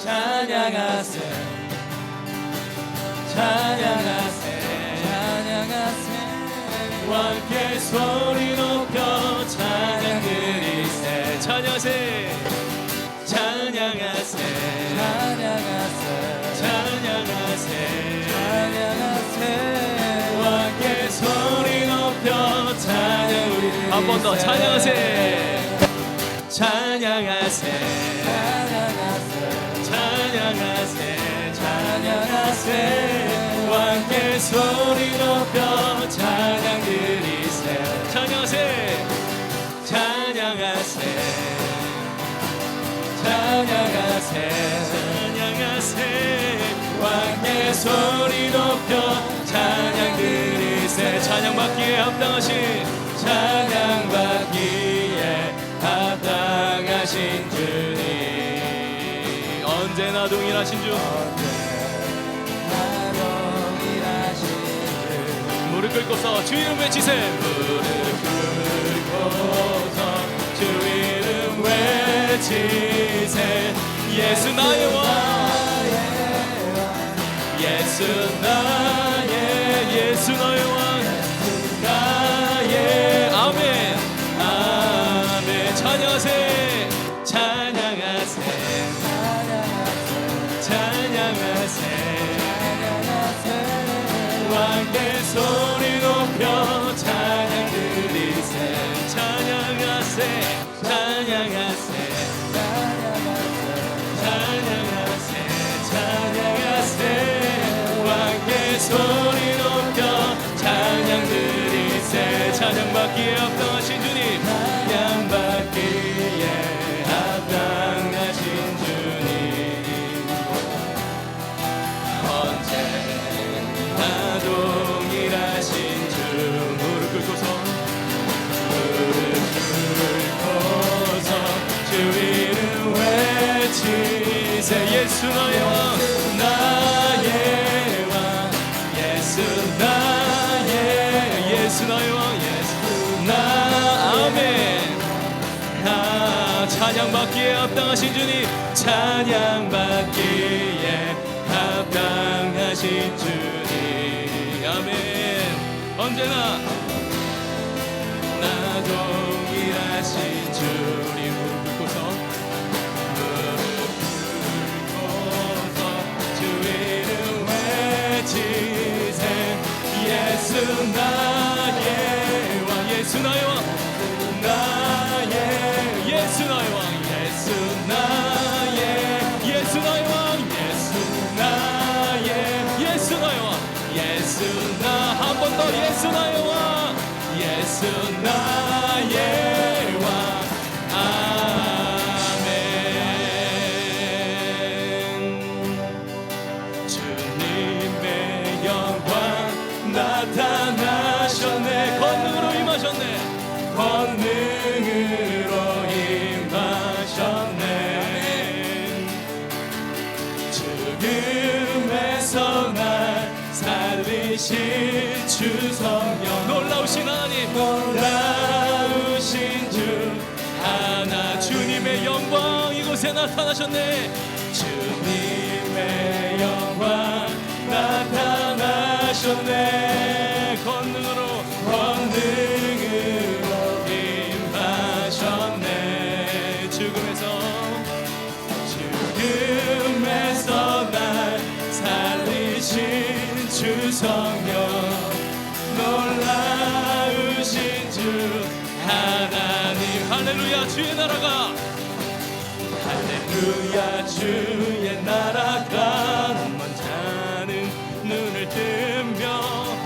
찬양하세 찬양하세 찬양하세 왕께 소리 높여 찬양 드리세 찬양하세 찬양하세 찬양하세 찬양하세 찬양하세 왕께 소리 높여 찬양 우리 한 번 더 찬양하세 찬양하세 찬양하세 찬양하세 찬양하세 왕께 소리 높여 찬양 드리세 찬양하세 찬양하세 찬양하세 찬양하세 왕께 소리 높여 찬양 드리세 찬양받기에 합당하신 찬양받기에 합당하신 주님 언제나 동일하신 주 무릎 꿇고서 주 이름 외치세 무릎 꿇고서 주 이름 외치세 예수 나의 왕 예수 나의 예수 나의 왕 나의 아멘 아멘 찬양하세 찬양하세 찬양하세 왕께 소리 높여 찬양 드리세 찬양하세 찬양하세 찬양하세 찬양하세 왕께 소리 높여 찬양 드리세 찬양받기에 합당하신 주님 찬양받기에 합당하신 주님 언제나 동일하신 주 무릎 꿇고서 주 이름 외치세 예수 나의 왕 나의 왕 예수 나의 예수 나의 왕 예수 나 아멘 아 찬양받기에 합당하신 주님 찬양받기에 합당하신 주님 아멘 언제나 나 동일하신 주님 무릎 꿇고서 주 이름 외치세 예수 나의 왕 예수 나의 왕 나의 예수 나의 왕 예수 나의 예수 나의 왕 예수 나의 예수 나의 왕 예수 나 한 번 더 예수 나의 왕 예수 나의 왕 아멘 주님의 영광 나타나셨네 권능으로 임하셨네 권능으로 임하셨네 죽음에서 날 살리신 주 성령 놀라우신 하나님 놀라우신 주 하나 주님의 영광 이곳에 나타나셨네 주님의 영광 나타나셨네 권능으로 임하셨네 죽음에서 날 살리신 주 성령 놀라우신 주 하나님 할렐루야 주의 나라가 할렐루야 주의 나라가 먼자는 눈을 뜨며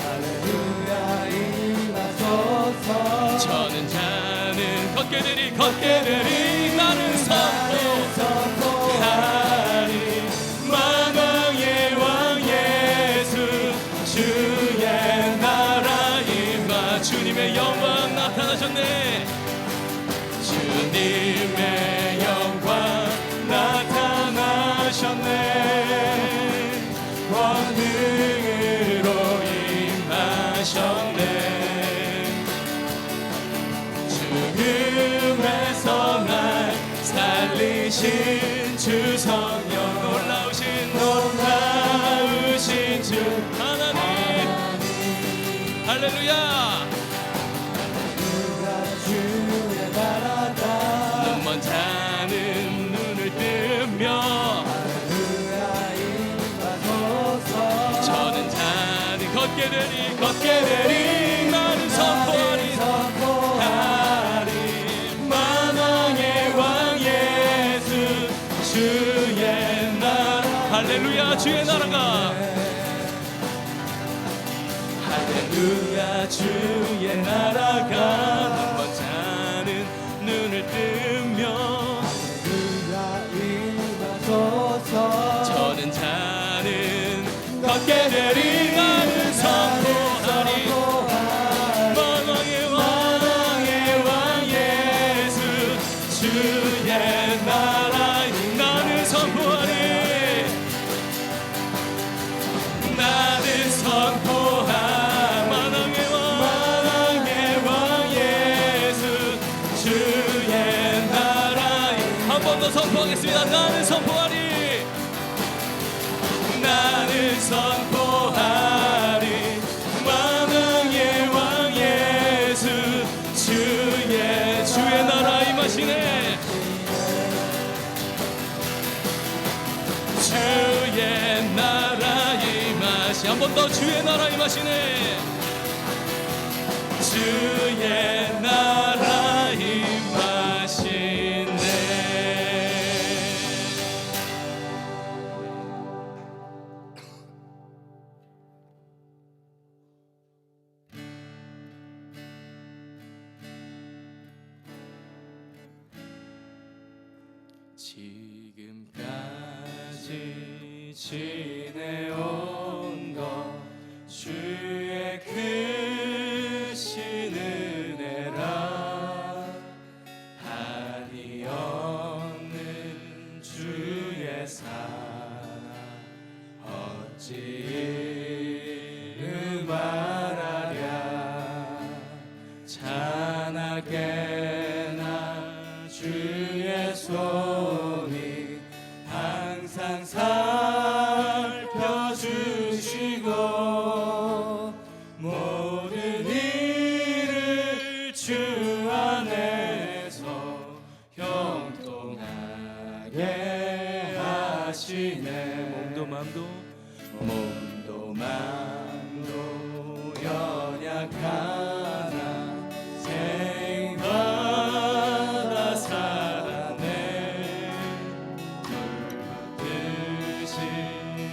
할렐루야 임하소서 저는 자는 걷게 되리 나는 선포하리 만왕의 왕 예수 주의 나라 임하 주님의 영광 나타나셨네 주님의 영광 나타나셨네 권능으로 임하셨네 죽음에서 날 살리신 주 성령 걷게 되리 나는 선포하리 만왕의 왕 예수 주의 나라 할렐루야 주의 나라가 할렐루야 주의 나라가 한번 자는 눈을 뜨며 저는 자는 걷게 되리 나는 선포하리 만왕의 왕 예수 주의 나라 나는 선포하리 나는 선포하리 만왕의 왕 예수 주의 나라 한 번 더 선포하겠습니다. 나는 선포하리 나는 선포하리 만왕의 왕 예수 주의 나라 임하시네 주의 나라 임하시 한 번 더 주의 나라 임하시네 주의 나라 임하시네 지금까지 지내온 것 주의 크신 은혜라 한이 없는 주의 사랑 어찌 이루 말하랴 찬하게나 주의 손이 항상 살펴주시고 모든 일을 주 안에서 형통하게 하시네 몸도 맘도 연약하나 생바다 살아내 물붓듯이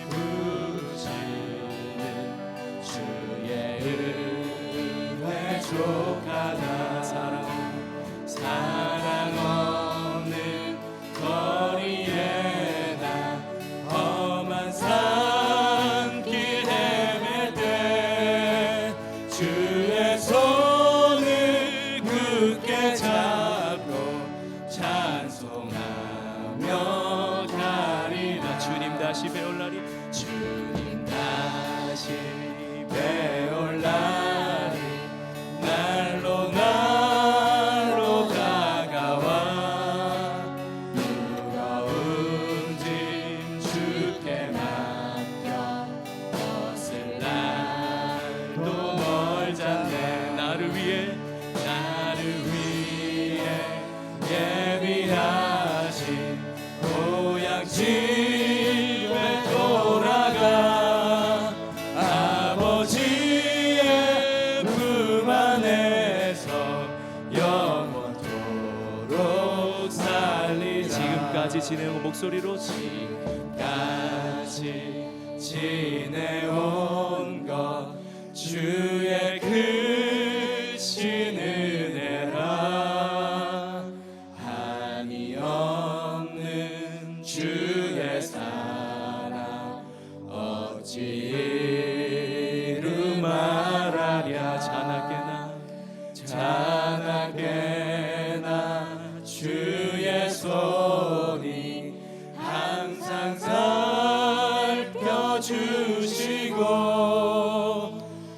부시는 주의 은혜 족하다 사랑 없는 거리에 나 험한 산길 헤맬 때 주의 손을 굳게 잡고 찬송하며 가리라 주님 다시 배울 날이 날로 다가와 무거운 짐 주께 맡겨 벗을 날도 멀잖네 나를 위해 예비하신 고향집에 돌아가 아버지의 품 안에서 영원토록 살리라 지금까지 지내온 목소리로 지금까지 지내온 것 주의 크신 은혜라 한이 없는 주의 사랑 어찌 이루 말하랴 찬하게나 주의 손이 항상 살펴주시고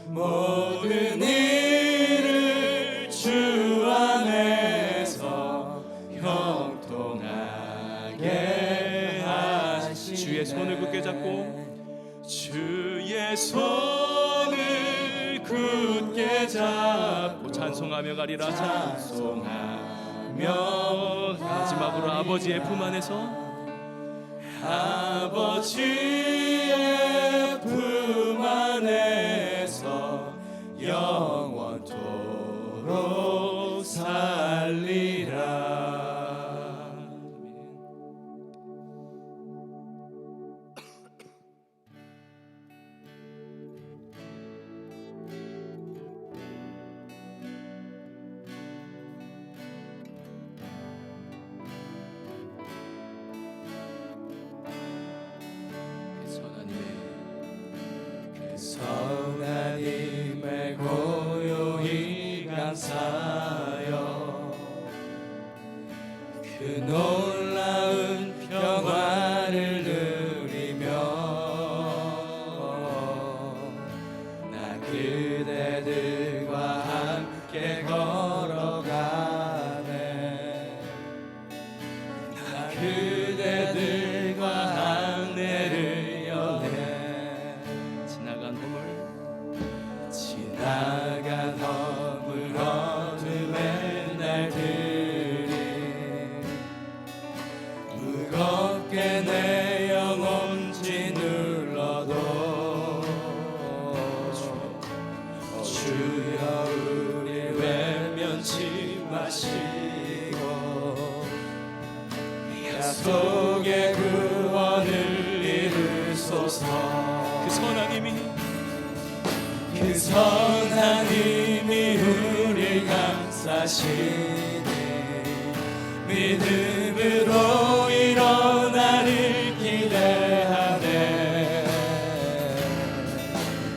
모든 일을 주 안에서 형통하게 하시네 주의 손을 굳게 잡고 주의 손을 굳게 잡고 찬송하며 가리라 찬송하며 마지막으로 아버지의 품 안에서 아버지의 품 안에서 역사하시니 믿음으로 일어나를 기대하네.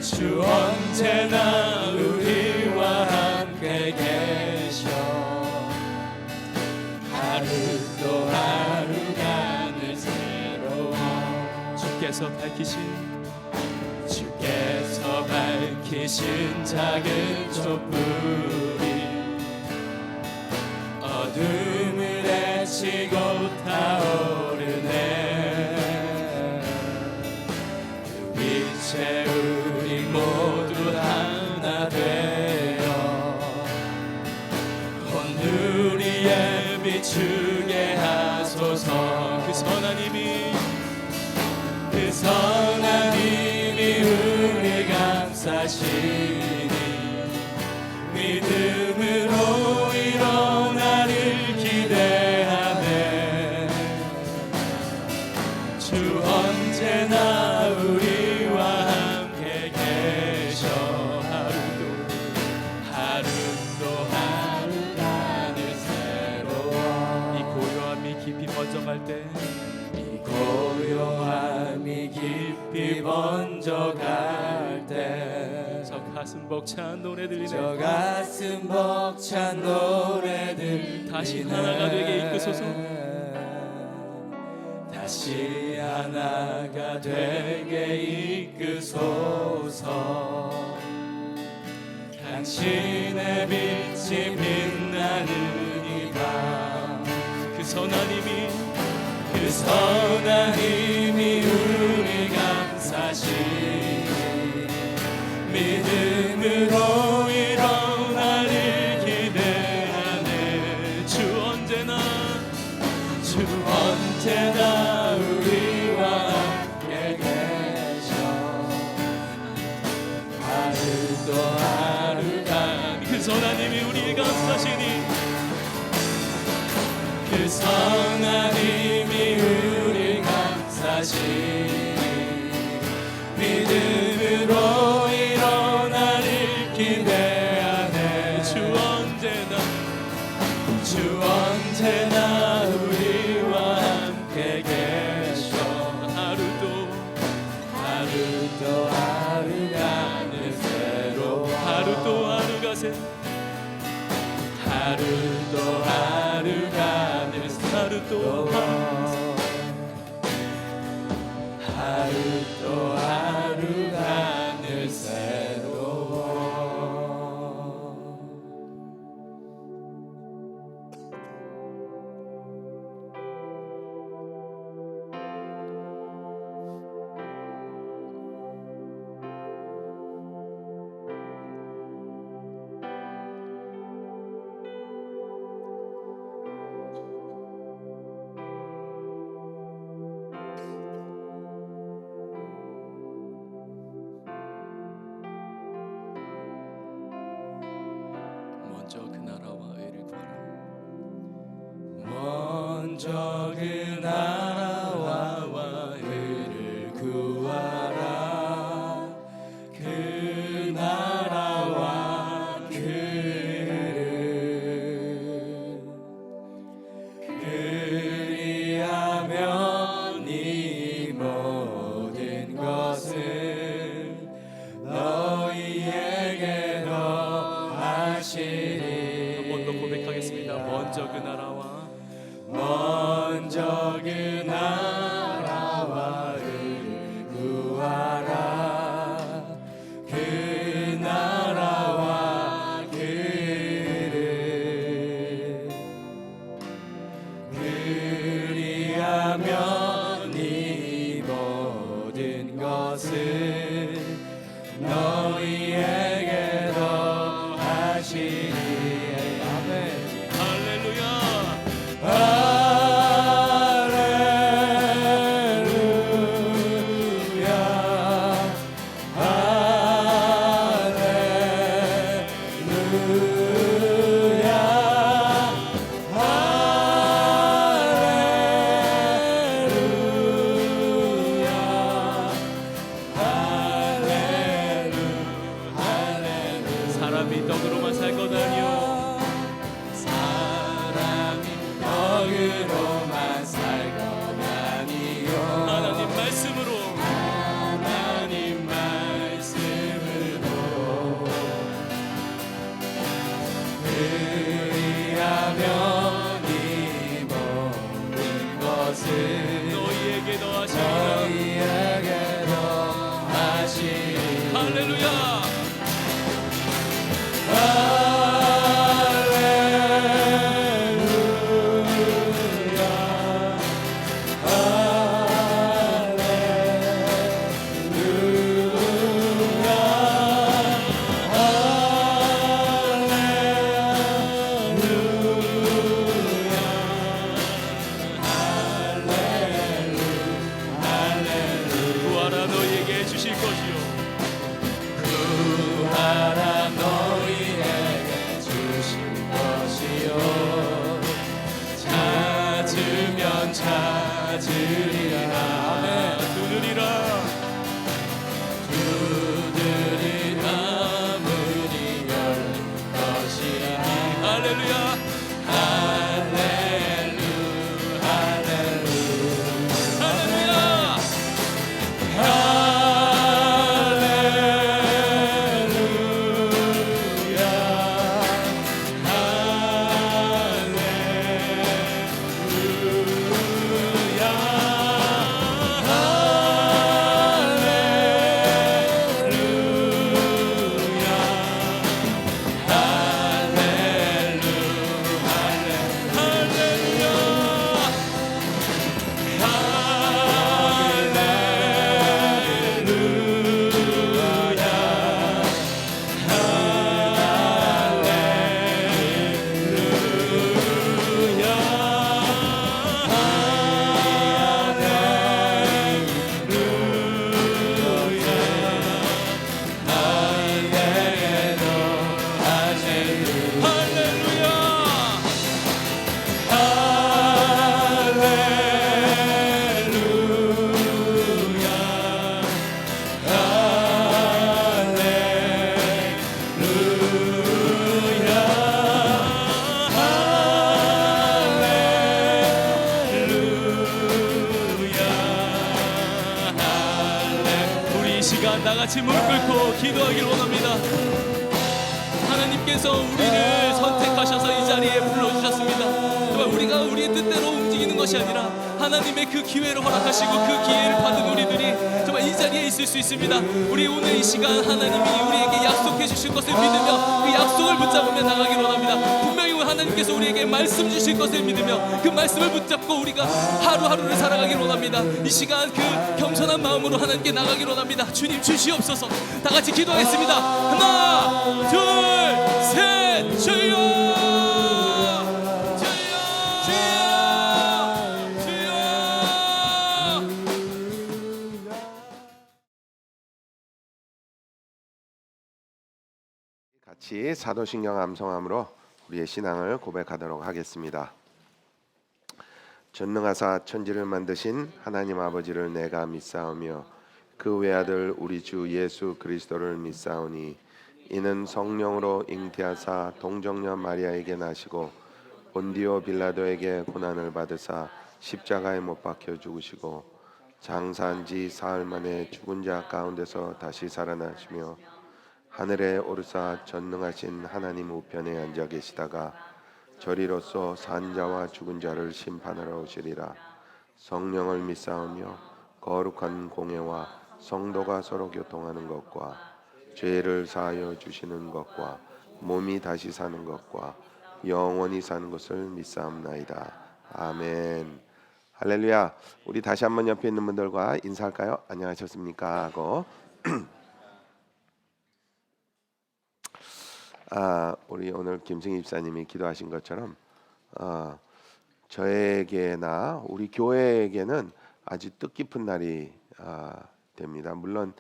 주 언제나 우리와 함께 계셔. 하루 또 하루가 늘 새로워. 주께서 밝히신 작은 촛불이 어둠을 헤치고 타오르네. 그 빛에 우리 모두 하나 되어 온 우리의 비추게 하소서. 그 선하님이 우리 감싸시니 믿음으로 일어나를 기대하네. 주 언제나 우리와 함께 계셔. 하루도 하루가 늘 새로워. 이 고요함이 깊이 번져갈 때 고요함이 깊이 번져갈 때 저 가슴 벅찬 노래 들리네. 저 가슴 벅찬 노래 들리네. 다시 하나가 되게 이끄소서. 다시 하나가 되게 이끄소서. 당신의 빛이 빛나는 이 밤 그 선하님이 우리 감싸시니 믿음으로 일어나를 기대하네. 주 언제나 우리와 함께 계셔. 하루도 하루가 그 선하님이 우리 감싸시니 그 선하님이 우리 감싸시니 믿음으로 일어나를 기대하네. 주 언제나 우리와 함께 계셔. 하루도 하루가 늘 새로워. 하루도 하루가 늘 새로워. 먼저 그 나라와 의를 구하라. 먼저 그 나라와 의를 구하라. 그 나라와 의를 그리하면 이 모든 것을 너희에게 더하시리. 한 번 더 고백하겠습니다. 먼저 그 나라와 의를 구하라. 그 나라와 의를 그리하면 이 모든 것을 너희에게 더하시리. 아멘. 할렐루야. 할렐루야. 너희에게 더하시리라. 할렐루야. 구하라 너희에게 주실 것이요 구하라 너희에게 주실 것이요 찾으면 찾으리라. 아멘. 두드리라 두드리라 문이 열릴 것이라. 할렐루야. 할렐루 할렐루 할렐루야. 시간 다 같이 무릎 꿇고 기도하길 원합니다. 하나님께서 우리를 선택하셔서 이 자리에 불러주셨습니다. 정말 우리가 우리의 뜻대로 움직이는 것이 아니라 하나님의 그 기회를 허락하시고 그 기회를 받은 우리들이 정말 이 자리에 있을 수 있습니다. 우리 오늘 이 시간 하나님이 우리에게 약속해 주실 것을 믿으며 그 약속을 붙잡으며 나가길 원합니다. 분명히 하나님께서 우리에게 말씀 주실 것을 믿으며 그 말씀을 붙잡고 우리가 하루하루를 살아가길 원합니다. 이 시간 그 겸손한 마음으로 하나님께 나가길 원합니다. 주님 주시옵소서. 다 같이 기도하겠습니다. 하나 둘 셋. 주여 같이 사도신경 암송함으로 우리의 신앙을 고백하도록 하겠습니다. 전능하사 천지를 만드신 하나님 아버지를 내가 믿사오며 그 외아들 우리 주 예수 그리스도를 믿사오니 이는 성령으로 잉태하사 동정녀 마리아에게 나시고 본디오 빌라도에게 고난을 받으사 십자가에 못 박혀 죽으시고 장사한 지 사흘 만에 죽은 자 가운데서 다시 살아나시며 하늘에 오르사 전능하신 하나님 우편에 앉아 계시다가 저리로서 산자와 죽은 자를 심판하러 오시리라. 성령을 믿사오며 거룩한 공예와 성도가 서로 교통하는 것과 죄를 사하여 주시는 것과 몸이 다시 사는 것과 영원히 사는 것을 믿사옵나이다. 아멘. 할렐루야. 우리 다시 한번 옆에 있는 분들과 인사할까요? 안녕하셨습니까? 하고 우리 오늘 김승희 집사님이 기도하신 것처럼 저에게나 우리 교회에게는 아주 뜻깊은 날이 됩니다. 물론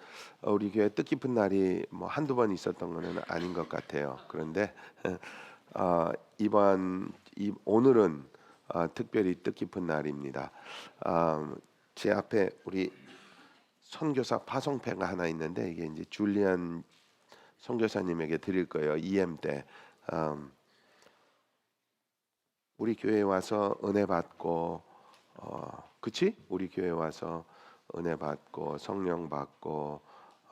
우리 교회 뜻깊은 날이 뭐 한두 번 있었던 것은 아닌 것 같아요. 그런데 오늘은 특별히 뜻깊은 날입니다. 제 앞에 우리 선교사 파송패가 하나 있는데 이게 이제 줄리안 선교사님에게 드릴 거예요. EM 때 우리 교회에 와서 은혜 받고 그치? 우리 교회에 와서 은혜 받고 성령 받고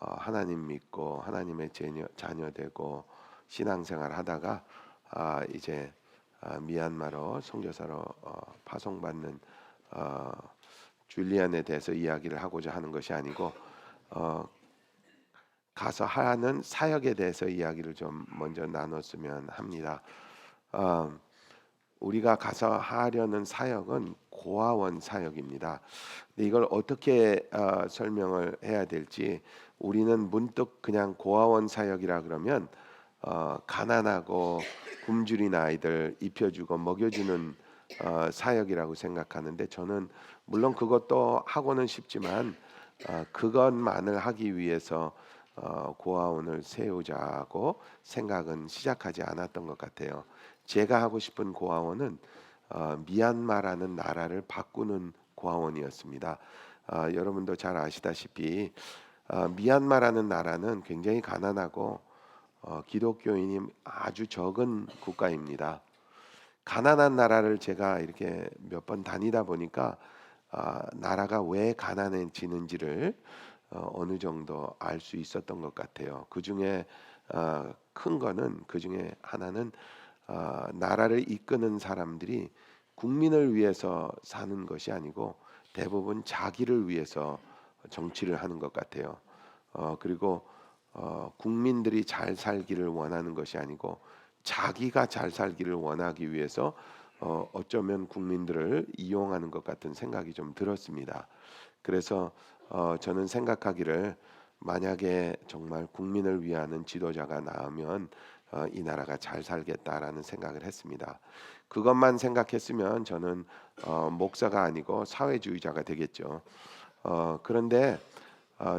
하나님 믿고 하나님의 자녀 되고 신앙생활 하다가 이제 미얀마로 선교사로 파송받는 줄리안에 대해서 이야기를 하고자 하는 것이 아니고 가서 하는 사역에 대해서 이야기를 좀 먼저 나눴으면 합니다. 우리가 가서 하려는 사역은 고아원 사역입니다. 근데 이걸 어떻게 설명을 해야 될지, 우리는 문득 그냥 고아원 사역이라 그러면 가난하고 굶주린 아이들 입혀주고 먹여주는 사역이라고 생각하는데, 저는 물론 그것도 하고는 싶지만 그것만을 하기 위해서 고아원을 세우자고 생각은 시작하지 않았던 것 같아요. 제가 하고 싶은 고아원은 미얀마라는 나라를 바꾸는 고아원이었습니다. 여러분도 잘 아시다시피 미얀마라는 나라는 굉장히 가난하고 기독교인이 아주 적은 국가입니다. 가난한 나라를 제가 이렇게 몇 번 다니다 보니까 나라가 왜 가난해지는지를 어느 정도 알 수 있었던 것 같아요. 그 중에 큰 거는, 그 중에 하나는 나라를 이끄는 사람들이 국민을 위해서 사는 것이 아니고 대부분 자기를 위해서 정치를 하는 것 같아요. 그리고 국민들이 잘 살기를 원하는 것이 아니고 자기가 잘 살기를 원하기 위해서 어쩌면 국민들을 이용하는 것 같은 생각이 좀 들었습니다. 그래서 저는 생각하기를, 만약에 정말 국민을 위하는 지도자가 나오면 이 나라가 잘 살겠다라는 생각을 했습니다. 그것만 생각했으면 저는 목사가 아니고 사회주의자가 되겠죠. 그런데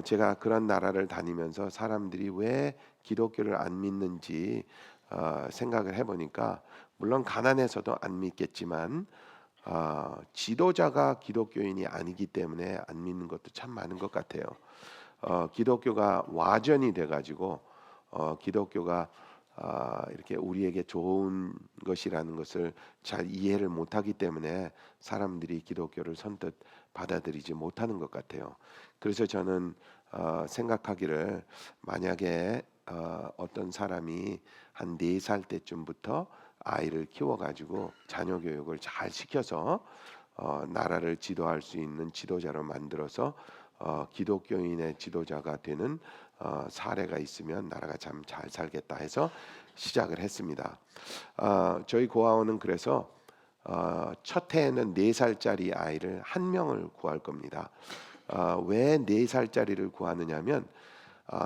제가 그런 나라를 다니면서 사람들이 왜 기독교를 안 믿는지 생각을 해보니까, 물론 가난해서도 안 믿겠지만 지도자가 기독교인이 아니기 때문에 안 믿는 것도 참 많은 것 같아요. 기독교가 와전이 돼가지고 기독교가 이렇게 우리에게 좋은 것이라는 것을 잘 이해를 못하기 때문에 사람들이 기독교를 선뜻 받아들이지 못하는 것 같아요. 그래서 저는 생각하기를, 만약에 어떤 사람이 한 4살 때쯤부터 아이를 키워가지고 자녀 교육을 잘 시켜서 나라를 지도할 수 있는 지도자로 만들어서 기독교인의 지도자가 되는 사례가 있으면 나라가 참 잘 살겠다 해서 시작을 했습니다. 저희 고아원은 그래서 첫 해에는 4살짜리 아이를 한 명을 구할 겁니다. 왜 4살짜리를 구하느냐면,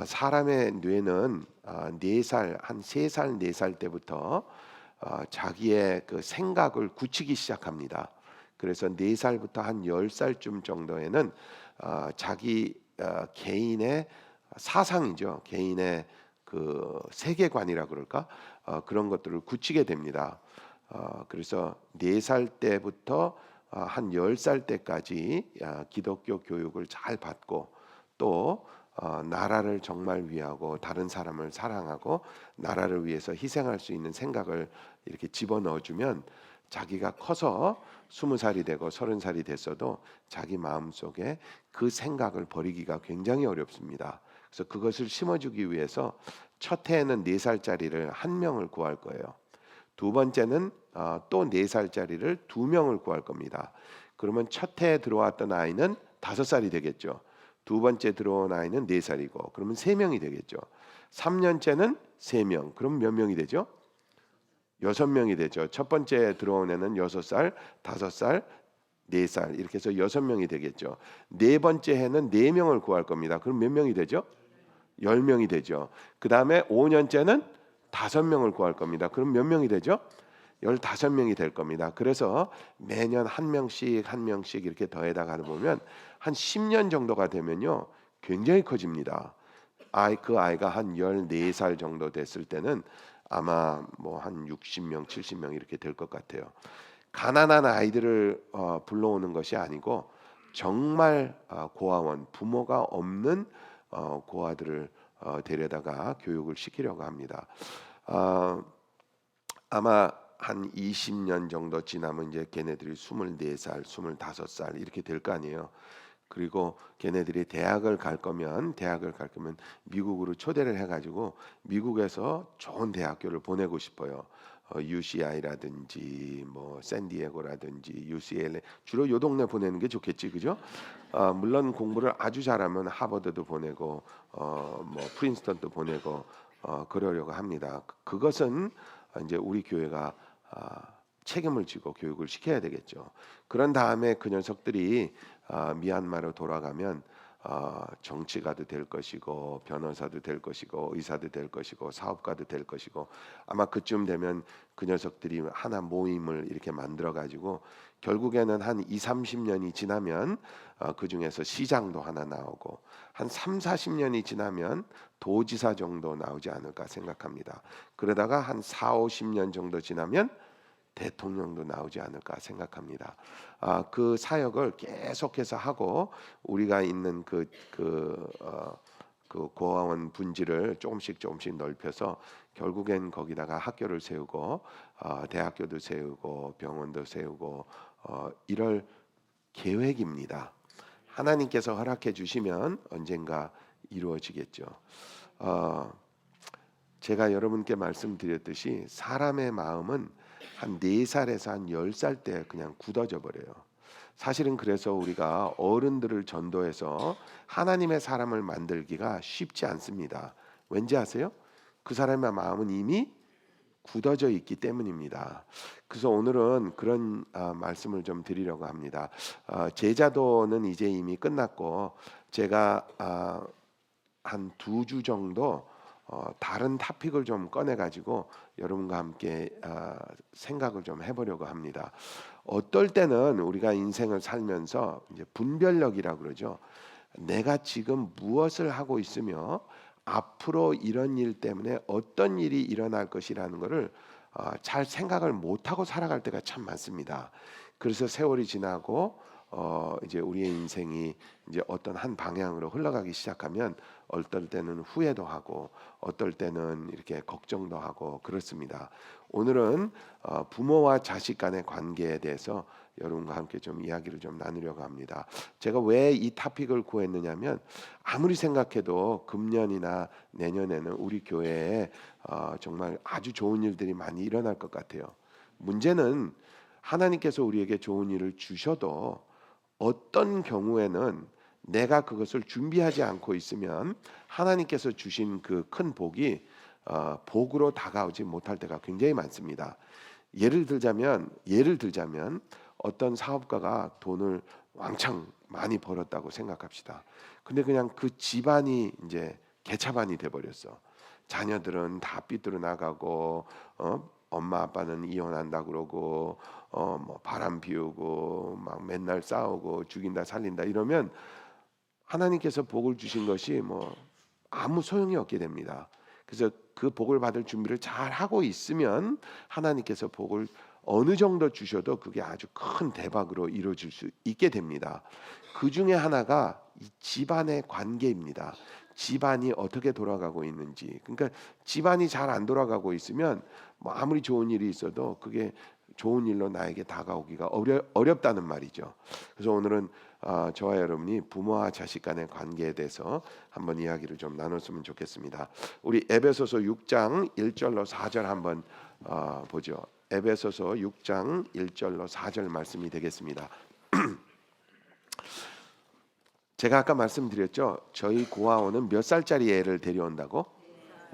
사람의 뇌는 4살, 한 3살, 4살 때부터 자기의 그 생각을 굳히기 시작합니다. 그래서 4살부터 한 10살쯤 정도에는 자기 개인의 사상이죠. 개인의 그 세계관이라 그럴까? 그런 것들을 굳히게 됩니다. 그래서 4살 때부터 한 10살 때까지 기독교 교육을 잘 받고, 또 나라를 정말 위하고 다른 사람을 사랑하고 나라를 위해서 희생할 수 있는 생각을 이렇게 집어넣어주면, 자기가 커서 20살이 되고 30살이 됐어도 자기 마음속에 그 생각을 버리기가 굉장히 어렵습니다. 그래서 그것을 심어주기 위해서 첫 해에는 4살짜리를 한 명을 구할 거예요. 두 번째는 또 4살짜리를 2명을 구할 겁니다. 그러면 첫 해에 들어왔던 아이는 5살이 되겠죠. 두 번째 들어온 아이는 4살이고, 그러면 3명이 되겠죠. 3년째는 3명, 그럼 몇 명이 되죠? 6명이 되죠. 첫 번째 들어온 애는 6살, 5살, 4살 이렇게 해서 6명이 되겠죠. 네 번째 해는 4명을 구할 겁니다. 그럼 몇 명이 되죠? 10명이 되죠. 그 다음에 5년째는 5명을 구할 겁니다. 그럼 몇 명이 되죠? 15명이 될 겁니다. 그래서 매년 한 명씩 이렇게 더해다가 보면 한 10년 정도가 되면요, 굉장히 커집니다. 그 아이가 한 14살 정도 됐을 때는 아마 뭐 한 60명, 70명 이렇게 될 것 같아요. 가난한 아이들을 불러오는 것이 아니고 정말 고아원, 부모가 없는 고아들을 데려다가 교육을 시키려고 합니다. 아마 한 20년 정도 지나면 이제 걔네들이 24살, 25살 이렇게 될 거 아니에요. 그리고 걔네들이 대학을 갈 거면 미국으로 초대를 해가지고 미국에서 좋은 대학교를 보내고 싶어요. UCI라든지 뭐 샌디에고라든지 UCLA 주로 요 동네 보내는 게 좋겠지, 그죠? 물론 공부를 아주 잘하면 하버드도 보내고 뭐 프린스턴도 보내고 그러려고 합니다. 그것은 이제 우리 교회가 책임을 지고 교육을 시켜야 되겠죠. 그런 다음에 그 녀석들이 미얀마로 돌아가면 정치가도 될 것이고 변호사도 될 것이고 의사도 될 것이고 사업가도 될 것이고 아마 그쯤 되면 그 녀석들이 하나 모임을 이렇게 만들어 가지고 결국에는 한 2, 30년이 지나면 그 중에서 시장도 하나 나오고 한 3, 40년이 지나면 도지사 정도 나오지 않을까 생각합니다. 그러다가 한 4, 50년 정도 지나면 대통령도 나오지 않을까 생각합니다. 그 사역을 계속해서 하고 우리가 있는 그 고아원 분지를 조금씩 넓혀서 결국엔 거기다가 학교를 세우고 대학교도 세우고 병원도 세우고 이럴 계획입니다. 하나님께서 허락해 주시면 언젠가 이루어지겠죠. 제가 여러분께 말씀드렸듯이 사람의 마음은 한 4살에서 한 10살 때 그냥 굳어져 버려요. 사실은 그래서 우리가 어른들을 전도해서 하나님의 사람을 만들기가 쉽지 않습니다. 왠지 아세요? 그 사람의 마음은 이미 굳어져 있기 때문입니다. 그래서 오늘은 그런 말씀을 좀 드리려고 합니다. 제자도는 이제 이미 끝났고 제가 한 2주 정도 다른 토픽을 좀 꺼내 가지고 여러분과 함께 생각을 좀 해보려고 합니다. 어떨 때는 우리가 인생을 살면서 이제 분별력이라고 그러죠. 내가 지금 무엇을 하고 있으며 앞으로 이런 일 때문에 어떤 일이 일어날 것이라는 것을 잘 생각을 못하고 살아갈 때가 참 많습니다. 그래서 세월이 지나고 이제 우리의 인생이 이제 어떤 한 방향으로 흘러가기 시작하면 어떨 때는 후회도 하고 어떨 때는 이렇게 걱정도 하고 그렇습니다. 오늘은 부모와 자식 간의 관계에 대해서 여러분과 함께 좀 이야기를 좀 나누려고 합니다. 제가 왜 이 토픽을 구했느냐면 아무리 생각해도 금년이나 내년에는 우리 교회에 정말 아주 좋은 일들이 많이 일어날 것 같아요. 문제는 하나님께서 우리에게 좋은 일을 주셔도 어떤 경우에는 내가 그것을 준비하지 않고 있으면 하나님께서 주신 그 큰 복이 복으로 다가오지 못할 때가 굉장히 많습니다. 예를 들자면 어떤 사업가가 돈을 왕창 많이 벌었다고 생각합시다. 근데 그냥 그 집안이 이제 개차반이 돼 버렸어. 자녀들은 다 삐뚤어 나가고 엄마 아빠는 이혼한다 그러고 뭐 바람 피우고 막 맨날 싸우고 죽인다 살린다 이러면 하나님께서 복을 주신 것이 뭐 아무 소용이 없게 됩니다. 그래서 그 복을 받을 준비를 잘 하고 있으면 하나님께서 복을 어느 정도 주셔도 그게 아주 큰 대박으로 이루어질 수 있게 됩니다. 그 중에 하나가 이 집안의 관계입니다. 집안이 어떻게 돌아가고 있는지. 그러니까 집안이 잘 안 돌아가고 있으면 뭐 아무리 좋은 일이 있어도 그게 좋은 일로 나에게 다가오기가 어렵다는 말이죠. 그래서 오늘은 저와 여러분이 부모와 자식 간의 관계에 대해서 한번 이야기를 좀 나눴으면 좋겠습니다. 우리 에베소서 6장 1절로 4절 한번 보죠. 에베소서 6장 1절로 4절 말씀이 되겠습니다. 제가 아까 말씀드렸죠. 저희 고아원은 몇 살짜리 애를 데려온다고?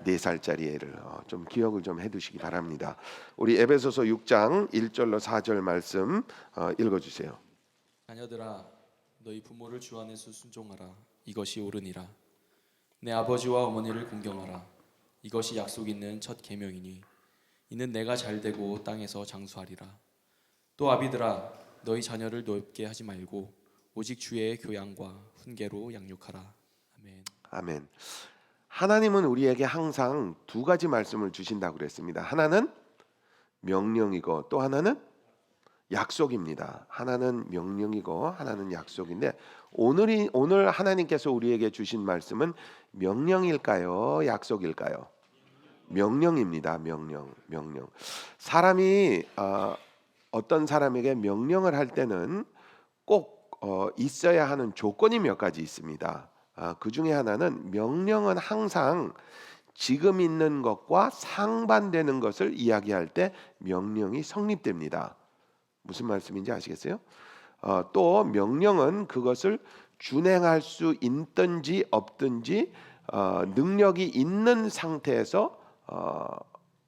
4살짜리 애를 좀 기억을 좀 해두시기 바랍니다. 우리 에베소서 6장 1절로 4절 말씀 읽어주세요. 자녀들아 너희 부모를 주 안에서 순종하라. 이것이 옳으니라. 내 아버지와 어머니를 공경하라. 이것이 약속 있는 첫 계명이니 이는 내가 잘되고 땅에서 장수하리라. 또 아비들아 너희 자녀를 노엽게 하지 말고 오직 주의 교양과 훈계로 양육하라. 아멘. 아멘. 하나님은 우리에게 항상 2가지 말씀을 주신다고 그랬습니다. 하나는 명령이고 또 하나는 약속입니다. 하나는 명령이고 하나는 약속인데 오늘 하나님께서 우리에게 주신 말씀은 명령일까요? 약속일까요? 명령입니다. 명령. 사람이 어떤 사람에게 명령을 할 때는 꼭 있어야 하는 조건이 몇 가지 있습니다. 그 중에 하나는 명령은 항상 지금 있는 것과 상반되는 것을 이야기할 때 명령이 성립됩니다. 무슨 말씀인지 아시겠어요? 또 명령은 그것을 준행할 수 있든지 없든지 능력이 있는 상태에서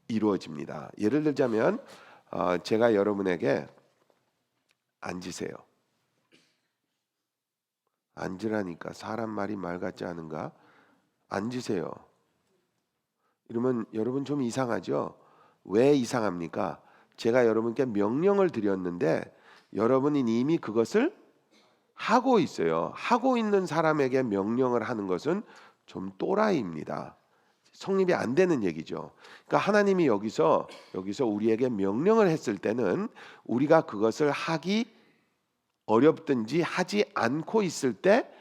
이루어집니다. 예를 들자면 제가 여러분에게 앉으세요. 앉으라니까 사람 말이 말 같지 않은가? 앉으세요. 이러면 여러분 좀 이상하죠? 왜 이상합니까? 제가 여러분께 명령을 드렸는데 여러분이 이미 그것을 하고 있어요. 하고 있는 사람에게 명령을 하는 것은 좀 또라이입니다. 성립이 안 되는 얘기죠. 그러니까 하나님이 여기서 우리에게 명령을 했을 때는 우리가 그것을 하기 어렵든지 하지 않고 있을 때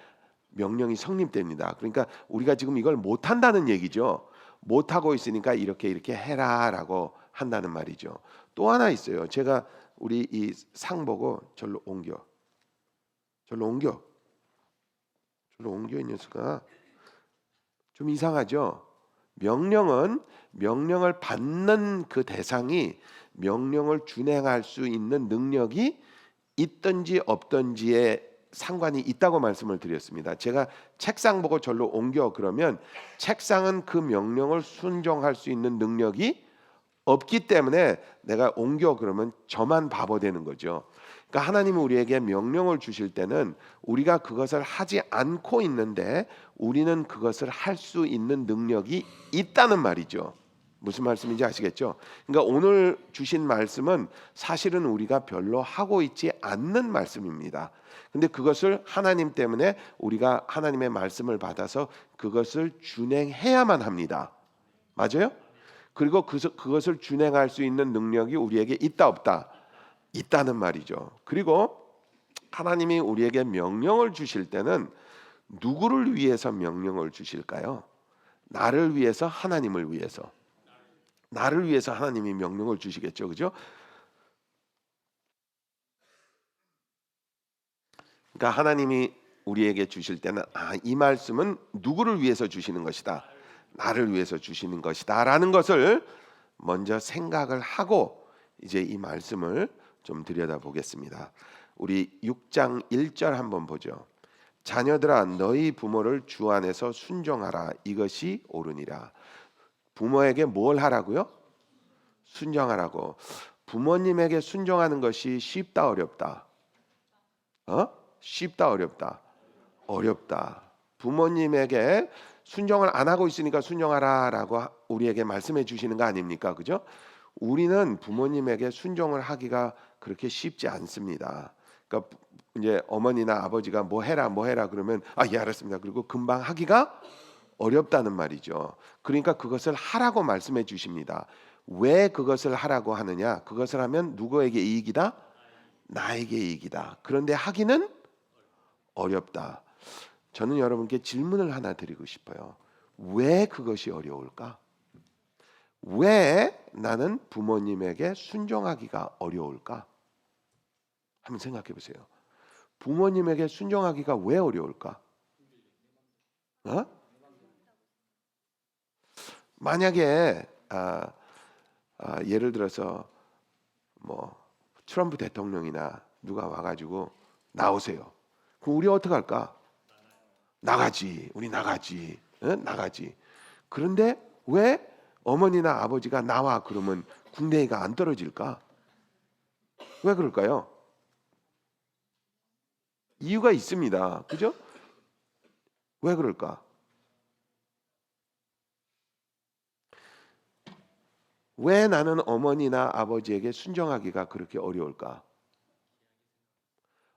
명령이 성립됩니다. 그러니까 우리가 지금 이걸 못 한다는 얘기죠. 못 하고 있으니까 이렇게 해라라고 한다는 말이죠. 또 하나 있어요. 제가 우리 이 상 보고 절로 옮겨 이 녀석아. 좀 이상하죠? 명령을 받는 그 대상이 명령을 준행할 수 있는 능력이 있든지 없든지에 상관이 있다고 말씀을 드렸습니다. 제가 책상 보고 절로 옮겨 그러면 책상은 그 명령을 순종할 수 있는 능력이 없기 때문에 내가 옮겨 그러면 저만 바보 되는 거죠. 그러니까 하나님은 우리에게 명령을 주실 때는 우리가 그것을 하지 않고 있는데 우리는 그것을 할 수 있는 능력이 있다는 말이죠. 무슨 말씀인지 아시겠죠? 그러니까 오늘 주신 말씀은 사실은 우리가 별로 하고 있지 않는 말씀입니다. 근데 그것을 하나님 때문에 우리가 하나님의 말씀을 받아서 그것을 준행해야만 합니다. 맞아요? 그리고 그것을 준행할 수 있는 능력이 우리에게 있다 없다? 있다는 말이죠. 그리고 하나님이 우리에게 명령을 주실 때는 누구를 위해서 명령을 주실까요? 나를 위해서, 하나님을 위해서. 나를 위해서 하나님이 명령을 주시겠죠. 그죠? 그러니까 하나님이 우리에게 주실 때는 이 말씀은 누구를 위해서 주시는 것이다. 나를 위해서 주시는 것이다 라는 것을 먼저 생각을 하고 이제 이 말씀을 좀 들여다보겠습니다. 우리 6장 1절 한번 보죠. 자녀들아 너희 부모를 주 안에서 순종하라. 이것이 옳으니라. 부모에게 뭘 하라고요? 순종하라고. 부모님에게 순종하는 것이 쉽다 어렵다? 쉽다 어렵다? 어렵다. 부모님에게 순종을 안 하고 있으니까 순종하라라고 우리에게 말씀해 주시는 거 아닙니까? 그죠? 우리는 부모님에게 순종을 하기가 그렇게 쉽지 않습니다. 그러니까 이제 어머니나 아버지가 뭐 해라 그러면 예 알았습니다. 그리고 금방 하기가 어렵다는 말이죠. 그러니까 그것을 하라고 말씀해 주십니다. 왜 그것을 하라고 하느냐? 그것을 하면 누구에게 이익이다? 나에게 이익이다. 그런데 하기는 어렵다. 저는 여러분께 질문을 하나 드리고 싶어요. 왜 그것이 어려울까? 왜 나는 부모님에게 순종하기가 어려울까? 한번 생각해 보세요. 부모님에게 순종하기가 왜 어려울까? 만약에 예를 들어서 뭐 트럼프 대통령이나 누가 와가지고 나오세요. 그럼 우리 어떻게 할까? 나가지. 우리 나가지. 나가지. 그런데 왜 어머니나 아버지가 나와 그러면 궁뎅이가 안 떨어질까? 왜 그럴까요? 이유가 있습니다. 그죠? 왜 그럴까? 왜 나는 어머니나 아버지에게 순종하기가 그렇게 어려울까?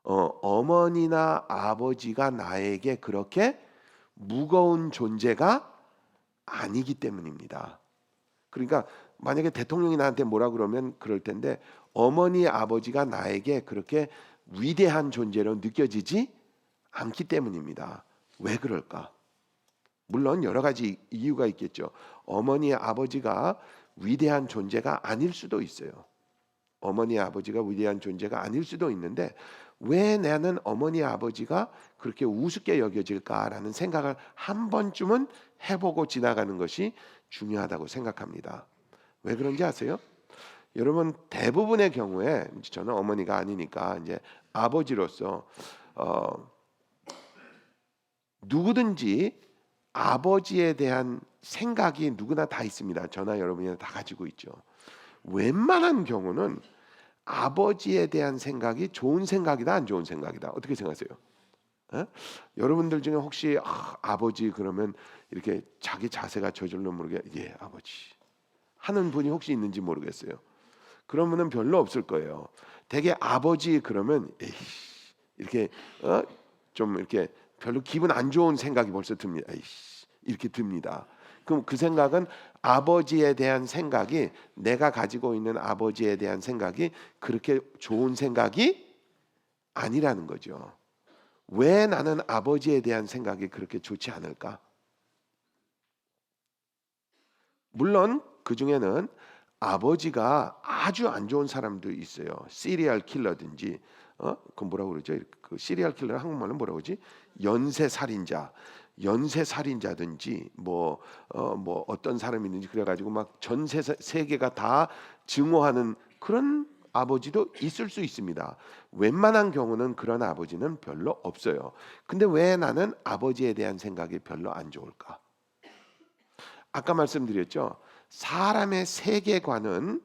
어머니나 아버지가 나에게 그렇게 무거운 존재가 아니기 때문입니다. 그러니까 만약에 대통령이 나한테 뭐라 그러면 그럴 텐데 어머니 아버지가 나에게 그렇게 위대한 존재로 느껴지지 않기 때문입니다. 왜 그럴까? 물론 여러 가지 이유가 있겠죠. 어머니 아버지가 위대한 존재가 아닐 수도 있어요. 어머니 아버지가 위대한 존재가 아닐 수도 있는데 왜 나는 어머니 아버지가 그렇게 우습게 여겨질까라는 생각을 한 번쯤은 해보고 지나가는 것이 중요하다고 생각합니다. 왜 그런지 아세요? 여러분 대부분의 경우에 저는 어머니가 아니니까 이제 아버지로서 누구든지 아버지에 대한 생각이 누구나 다 있습니다. 저나 여러분이나 다 가지고 있죠. 웬만한 경우는 아버지에 대한 생각이 좋은 생각이다 안 좋은 생각이다 어떻게 생각하세요? 에? 여러분들 중에 혹시 아버지 그러면 이렇게 자기 자세가 저절로 모르게 예 아버지 하는 분이 혹시 있는지 모르겠어요. 그러면은 별로 없을 거예요. 되게 아버지 그러면 에이 이렇게 좀 이렇게 별로 기분 안 좋은 생각이 벌써 듭니다. 에이 이렇게 듭니다. 그럼 그 생각은 아버지에 대한 생각이 내가 가지고 있는 아버지에 대한 생각이 그렇게 좋은 생각이 아니라는 거죠. 왜 나는 아버지에 대한 생각이 그렇게 좋지 않을까? 물론 그 중에는 아버지가 아주 안 좋은 사람도 있어요. 시리얼 킬러든지 그 뭐라고 그러죠? 그 시리얼 킬러 한국말로 뭐라고 그러지? 연쇄 살인자. 연쇄 살인자든지 뭐 어떤 사람이 있는지 그래가지고 막 전 세계가 다 증오하는 그런 아버지도 있을 수 있습니다. 웬만한 경우는 그런 아버지는 별로 없어요. 근데 왜 나는 아버지에 대한 생각이 별로 안 좋을까? 아까 말씀드렸죠. 사람의 세계관은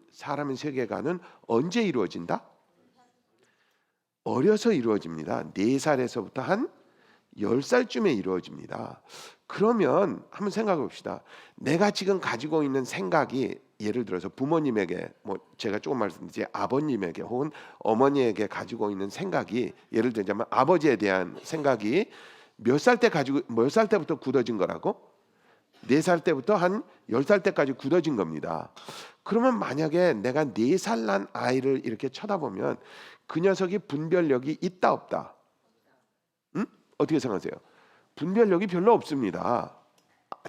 언제 이루어진다? 어려서 이루어집니다. 4살에서부터 한 10살쯤에 이루어집니다. 그러면 한번 생각해 봅시다. 내가 지금 가지고 있는 생각이 예를 들어서 부모님에게 뭐 제가 조금 말씀드렸지 아버님에게 혹은 어머니에게 가지고 있는 생각이 예를 들자면 아버지에 대한 생각이 몇 살 때부터 굳어진 거라고? 4살 때부터 한 10살 때까지 굳어진 겁니다. 그러면 만약에 내가 4살 난 아이를 이렇게 쳐다보면 그 녀석이 분별력이 있다 없다? 어떻게 생각하세요? 분별력이 별로 없습니다.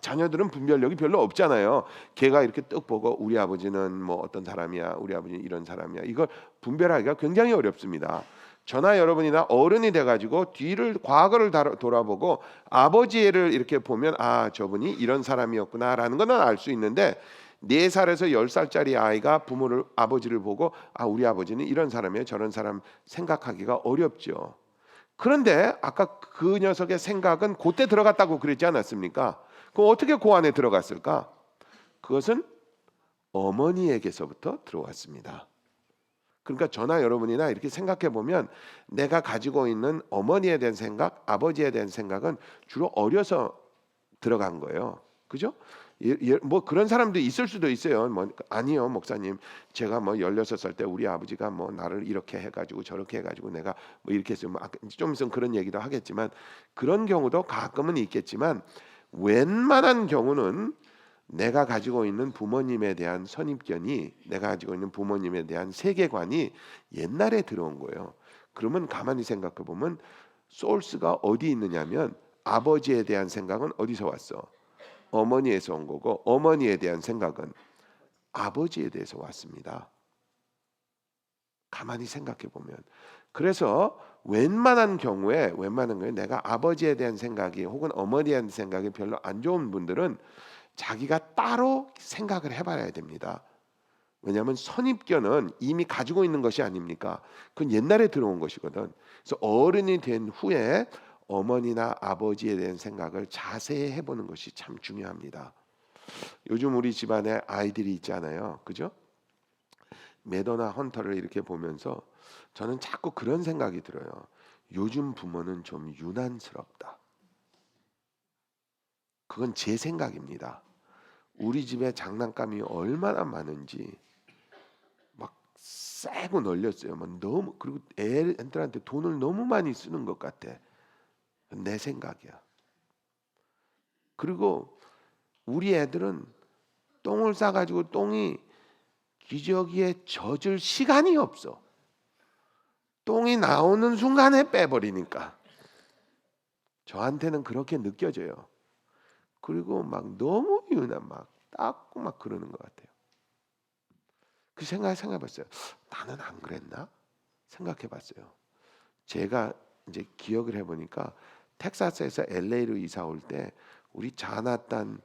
자녀들은 분별력이 별로 없잖아요. 걔가 이렇게 뜩 보고 우리 아버지는 뭐 어떤 사람이야, 우리 아버지는 이런 사람이야. 이걸 분별하기가 굉장히 어렵습니다. 저나 여러분이나 어른이 돼가지고 과거를 돌아보고 아버지를 이렇게 보면 아 저분이 이런 사람이었구나라는 거는 알 수 있는데 4살에서 10살짜리 아이가 아버지를 보고 아 우리 아버지는 이런 사람이에요 저런 사람 생각하기가 어렵죠. 그런데 아까 그 녀석의 생각은 그때 들어갔다고 그랬지 않았습니까? 그럼 어떻게 그 안에 들어갔을까? 그것은 어머니에게서부터 들어왔습니다. 그러니까 저나 여러분이나 이렇게 생각해 보면 내가 가지고 있는 어머니에 대한 생각, 아버지에 대한 생각은 주로 어려서 들어간 거예요. 그죠? 뭐 그런 사람도 있을 수도 있어요. 뭐 아니요, 목사님. 제가 뭐 16살 때 우리 아버지가 뭐 나를 이렇게 해 가지고 저렇게 해 가지고 내가 뭐 이렇게 했으면 좀 있으면 그런 얘기도 하겠지만 그런 경우도 가끔은 있겠지만 웬만한 경우는 내가 가지고 있는 부모님에 대한 선입견이 내가 가지고 있는 부모님에 대한 세계관이 옛날에 들어온 거예요. 그러면 가만히 생각해 보면 소스가 어디 있느냐면 아버지에 대한 생각은 어디서 왔어? 어머니에서 온 거고 어머니에 대한 생각은 아버지에 대해서 왔습니다. 가만히 생각해 보면 그래서 웬만한 경우에 내가 아버지에 대한 생각이 혹은 어머니에 대한 생각이 별로 안 좋은 분들은 자기가 따로 생각을 해봐야 됩니다. 왜냐하면 선입견은 이미 가지고 있는 것이 아닙니까? 그건 옛날에 들어온 것이거든. 그래서 어른이 된 후에 어머니나 아버지에 대한 생각을 자세히 해보는 것이 참 중요합니다. 요즘 우리 집안에 아이들이 있잖아요. 그죠? 매더나 헌터를 이렇게 보면서 저는 자꾸 그런 생각이 들어요. 요즘 부모는 좀 유난스럽다. 그건 제 생각입니다. 우리 집에 장난감이 얼마나 많은지 막 세고 널렸어요. 막 너무 그리고 애들한테 돈을 너무 많이 쓰는 것 같아. 내 생각이야. 그리고 우리 애들은 똥을 싸가지고 똥이 기저귀에 젖을 시간이 없어. 똥이 나오는 순간에 빼버리니까. 저한테는 그렇게 느껴져요. 그리고 막 너무 유난 막 닦고 막 그러는 것 같아요. 그 생각해봤어요. 나는 안 그랬나? 생각해봤어요. 제가 이제 기억을 해보니까 텍사스에서 LA로 이사 올 때 우리 자나단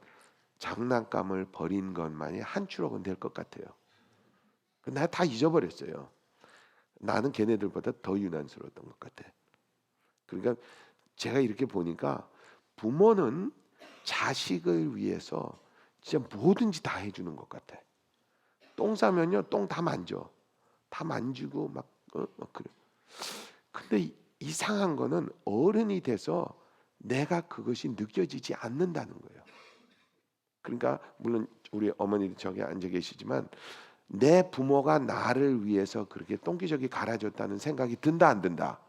장난감을 버린 것만이 한 추억은 될 것 같아요. 내가 다 잊어버렸어요. 나는 걔네들보다 더 유난스러웠던 것 같아. 그러니까 제가 이렇게 보니까 부모는 자식을 위해서 진짜 뭐든지 다 해주는 것 같아. 똥 싸면요, 똥 다 만져, 다 만지고 막 그래. 근데 이상한 거는 어른이 돼서 내가 그것이 느껴지지 않는다는 거예요. 그러니까 물론 우리 어머니도 저기 앉아 계시지만 내 부모가 나를 위해서 그렇게 똥기저귀 갈아줬다는 생각이 든다 안 든다?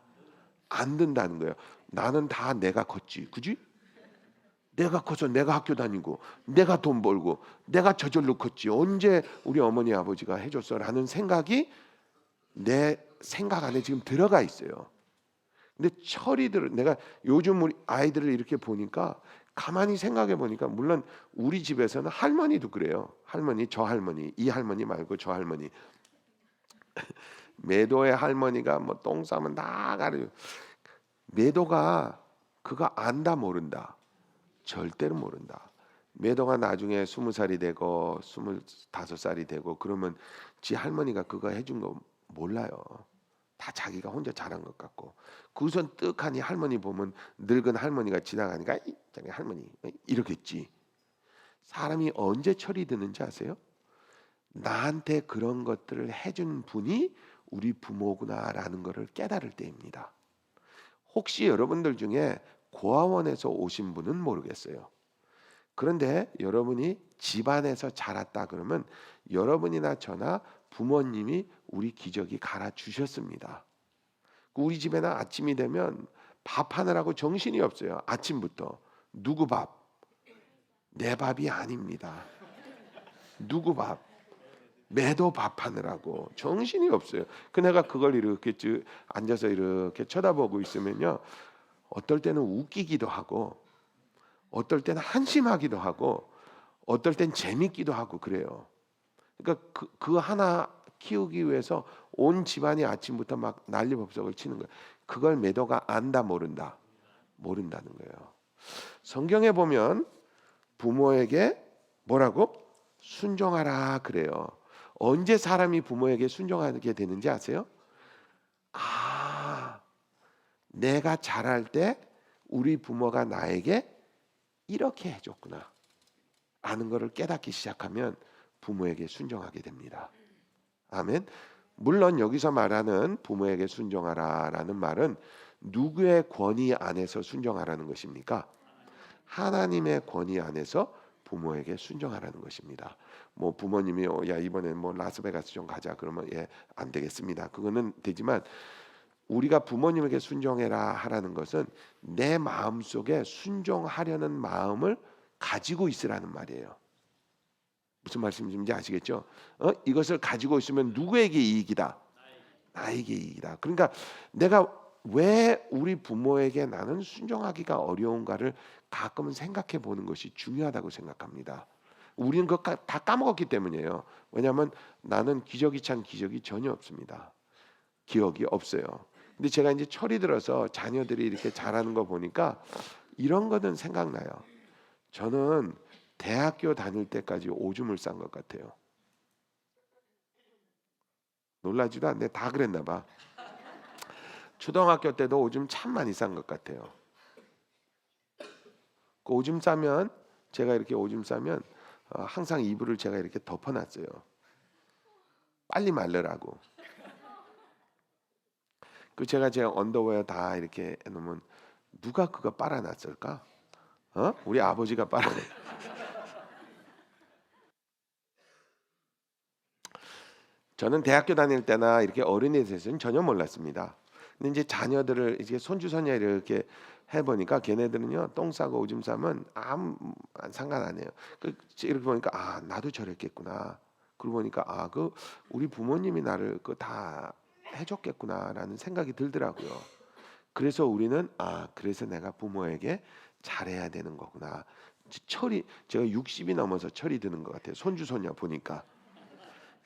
안 든다는 거예요. 나는 다 내가 컸지, 그지? 내가 커서 내가 학교 다니고 내가 돈 벌고 내가 저절로 컸지. 언제 우리 어머니 아버지가 해줬어라는 생각이 내 생각 안에 지금 들어가 있어요. 근데 철이들 내가 요즘 우리 아이들을 이렇게 보니까 가만히 생각해 보니까 물론 우리 집에서는 할머니도 그래요. 할머니, 저 할머니, 이 할머니 말고 저 할머니. 매도의 할머니가 뭐 똥 싸면 다 가려. 매도가 그거 안다 모른다. 절대로 모른다. 매도가 나중에 20살이 되고 25살이 되고 그러면 지 할머니가 그거 해준 거 몰라요. 다 자기가 혼자 잘한 것 같고 그 우선 떡하니 할머니 보면 늙은 할머니가 지나가니까 자기 할머니 이러겠지. 사람이 언제 철이 드는지 아세요? 나한테 그런 것들을 해준 분이 우리 부모구나라는 것을 깨달을 때입니다. 혹시 여러분들 중에 고아원에서 오신 분은 모르겠어요. 그런데 여러분이 집안에서 자랐다 그러면 여러분이나 저나 부모님이 우리 기저귀 갈아주셨습니다. 우리 집에는 아침이 되면 밥 하느라고 정신이 없어요. 아침부터. 누구 밥? 내 밥이 아닙니다. 누구 밥? 매도 밥 하느라고 정신이 없어요. 그 내가 그걸 이렇게 앉아서 이렇게 쳐다보고 있으면요. 어떨 때는 웃기기도 하고 어떨 때는 한심하기도 하고 어떨 땐 재밌기도 하고 그래요. 그러니까 그 하나 키우기 위해서 온 집안이 아침부터 막 난리법석을 치는 거예요. 그걸 매도가 안다 모른다? 모른다는 거예요. 성경에 보면 부모에게 뭐라고? 순종하라 그래요. 언제 사람이 부모에게 순종하게 되는지 아세요? 내가 자랄 때 우리 부모가 나에게 이렇게 해줬구나 라는 것을 깨닫기 시작하면 부모에게 순종하게 됩니다. 아멘. 물론 여기서 말하는 부모에게 순종하라라는 말은 누구의 권위 안에서 순종하라는 것입니까? 하나님의 권위 안에서 부모에게 순종하라는 것입니다. 뭐 부모님이 야 이번에 뭐 라스베가스 좀 가자 그러면 안 되겠습니다. 그거는 되지만 우리가 부모님에게 순종해라 하라는 것은 내 마음속에 순종하려는 마음을 가지고 있으라는 말이에요. 무슨 말씀인지 아시겠죠? 이것을 가지고 있으면 누구에게 이익이다? 나에게 이익이다. 그러니까 내가 왜 우리 부모에게 나는 순종하기가 어려운가를 가끔은 생각해 보는 것이 중요하다고 생각합니다. 우리는 그거 다 까먹었기 때문이에요. 왜냐하면 나는 기저귀 찬 기적이 전혀 없습니다. 기억이 없어요. 근데 제가 이제 철이 들어서 자녀들이 이렇게 잘하는 거 보니까 이런 거는 생각나요. 저는 대학교 다닐 때까지 오줌을 싼 것 같아요. 놀라지도 않네. 다 그랬나 봐. 초등학교 때도 오줌 참 많이 싼 것 같아요. 그 오줌 싸면 제가 이렇게 오줌 싸면 항상 이불을 제가 이렇게 덮어놨어요. 빨리 말르라고. 그 제가 제 언더웨어 다 이렇게 해놓으면 누가 그거 빨아놨을까? 우리 아버지가 빨아내. 저는 대학교 다닐 때나 이렇게 어른이 돼서는 전혀 몰랐습니다. 근데 이제 자녀들을 이제 손주손녀 이렇게 해보니까 걔네들은요 똥 싸고 오줌 싸면 아무 상관 안 해요. 이렇게 보니까 나도 저랬겠구나. 그러고 보니까 그 우리 부모님이 나를 그 다 해줬겠구나라는 생각이 들더라고요. 그래서 우리는 그래서 내가 부모에게 잘해야 되는 거구나. 제가 60이 넘어서 철이 드는 것 같아요. 손주손녀 보니까.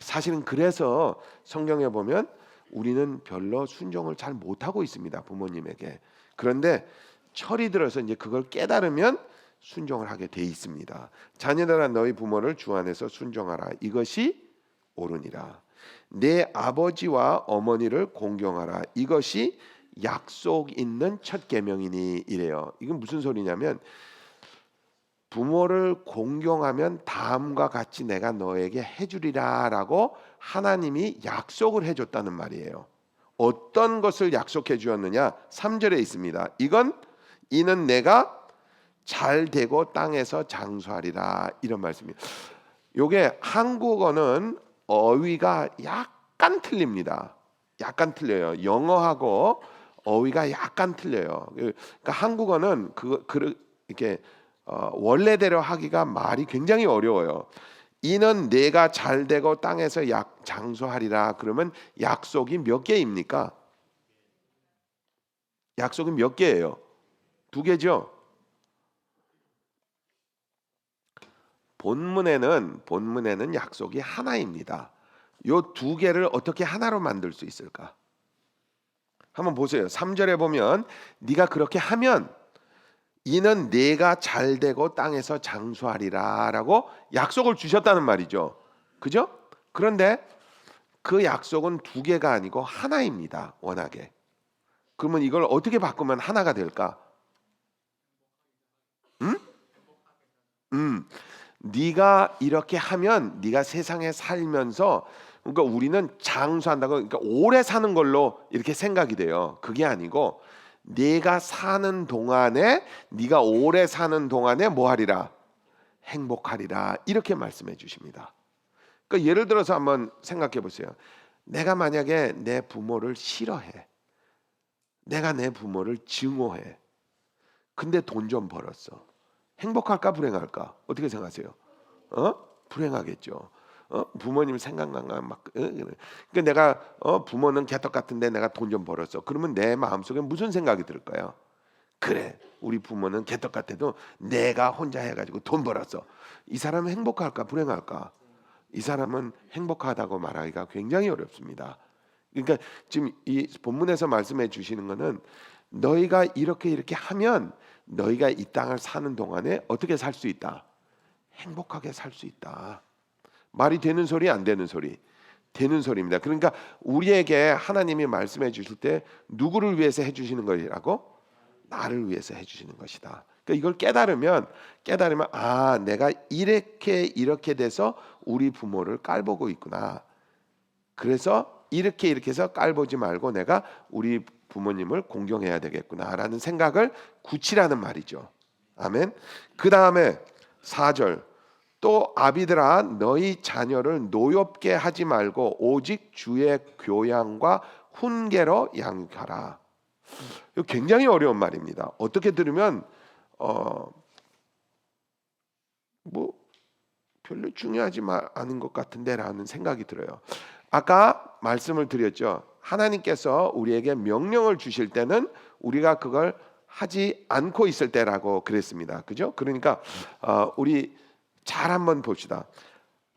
사실은 그래서 성경에 보면 우리는 별로 순종을 잘 못하고 있습니다, 부모님에게. 그런데 철이 들어서 이제 그걸 깨달으면 순종을 하게 돼 있습니다. 자녀들아 너희 부모를 주 안에서 순종하라. 이것이 옳으니라. 내 아버지와 어머니를 공경하라. 이것이 약속 있는 첫 계명이니. 이래요. 이건 무슨 소리냐면 부모를 공경하면 다음과 같이 내가 너에게 해주리라라고 하나님이 약속을 해줬다는 말이에요. 어떤 것을 약속해 주었느냐? 3절에 있습니다. 이는 내가 잘 되고 땅에서 장수하리라. 이런 말씀입니다. 요게 한국어는 어휘가 약간 틀립니다. 약간 틀려요. 영어하고 어휘가 약간 틀려요. 그러니까 한국어는 이렇게 원래대로 하기가 말이 굉장히 어려워요. 이는 내가 잘 되고 땅에서 장수하리라. 그러면 약속이 몇 개입니까? 약속이 몇 개예요? 2개죠. 본문에는 약속이 하나입니다. 요 2개를 어떻게 하나로 만들 수 있을까? 한번 보세요. 3절에 보면 네가 그렇게 하면 이는 내가 잘 되고 땅에서 장수하리라라고 약속을 주셨다는 말이죠. 그죠? 그런데 그 약속은 2개가 아니고 하나입니다. 워낙에. 그러면 이걸 어떻게 바꾸면 하나가 될까? 네가 이렇게 하면 네가 세상에 살면서, 그러니까 우리는 장수한다고, 그러니까 오래 사는 걸로 이렇게 생각이 돼요. 그게 아니고 네가 사는 동안에, 네가 오래 사는 동안에 뭐 하리라? 행복하리라. 이렇게 말씀해 주십니다. 그러니까 예를 들어서 한번 생각해 보세요. 내가 만약에 내 부모를 싫어해. 내가 내 부모를 증오해. 근데 돈 좀 벌었어. 행복할까 불행할까? 어떻게 생각하세요? 불행하겠죠. 부모님 생각나면 막 그러니까 내가 부모는 개떡 같은데 내가 돈 좀 벌었어. 그러면 내 마음속에 무슨 생각이 들까요? 그래, 우리 부모는 개떡 같아도 내가 혼자 해가지고 돈 벌었어. 이 사람은 행복할까 불행할까? 이 사람은 행복하다고 말하기가 굉장히 어렵습니다. 그러니까 지금 이 본문에서 말씀해 주시는 것은 너희가 이렇게 하면 너희가 이 땅을 사는 동안에 어떻게 살 수 있다? 행복하게 살 수 있다. 말이 되는 소리 안 되는 소리? 되는 소리입니다. 그러니까 우리에게 하나님이 말씀해 주실 때 누구를 위해서 해주시는 것이라고? 나를 위해서 해주시는 것이다. 그러니까 이걸 깨달으면 내가 이렇게 돼서 우리 부모를 깔보고 있구나. 그래서 이렇게 해서 깔보지 말고 내가 우리 부모님을 공경해야 되겠구나라는 생각을 굳히라는 말이죠. 아멘. 그 다음에 4절, 또 아비들아 너희 자녀를 노엽게 하지 말고 오직 주의 교양과 훈계로 양육하라. 이거 굉장히 어려운 말입니다. 어떻게 들으면 뭐 별로 중요하지 않은 것 같은데라는 생각이 들어요. 아까 말씀을 드렸죠. 하나님께서 우리에게 명령을 주실 때는 우리가 그걸 하지 않고 있을 때라고 그랬습니다. 그죠? 그러니까 우리 잘 한번 봅시다.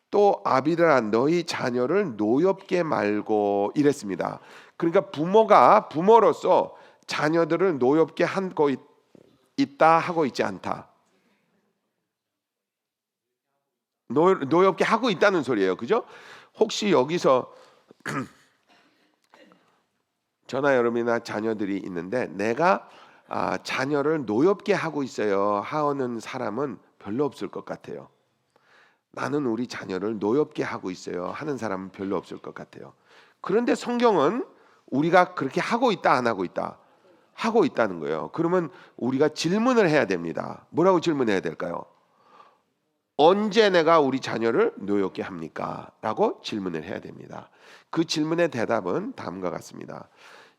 또 아비들아 너희 자녀를 노엽게 말고 이랬습니다. 그러니까 부모가 부모로서 자녀들을 노엽게 하고 있다 하고 있지 않다. 노엽게 하고 있다는 소리예요. 그죠? 혹시 여기서 저나 여러분이나 자녀들이 있는데 내가 자녀를 노엽게 하고 있어요 하는 사람은 별로 없을 것 같아요. 나는 우리 자녀를 노엽게 하고 있어요 하는 사람은 별로 없을 것 같아요. 그런데 성경은 우리가 그렇게 하고 있다 안 하고 있다? 하고 있다는 거예요. 그러면 우리가 질문을 해야 됩니다. 뭐라고 질문해야 될까요? 언제 내가 우리 자녀를 노엽게 합니까? 라고 질문을 해야 됩니다. 그 질문의 대답은 다음과 같습니다.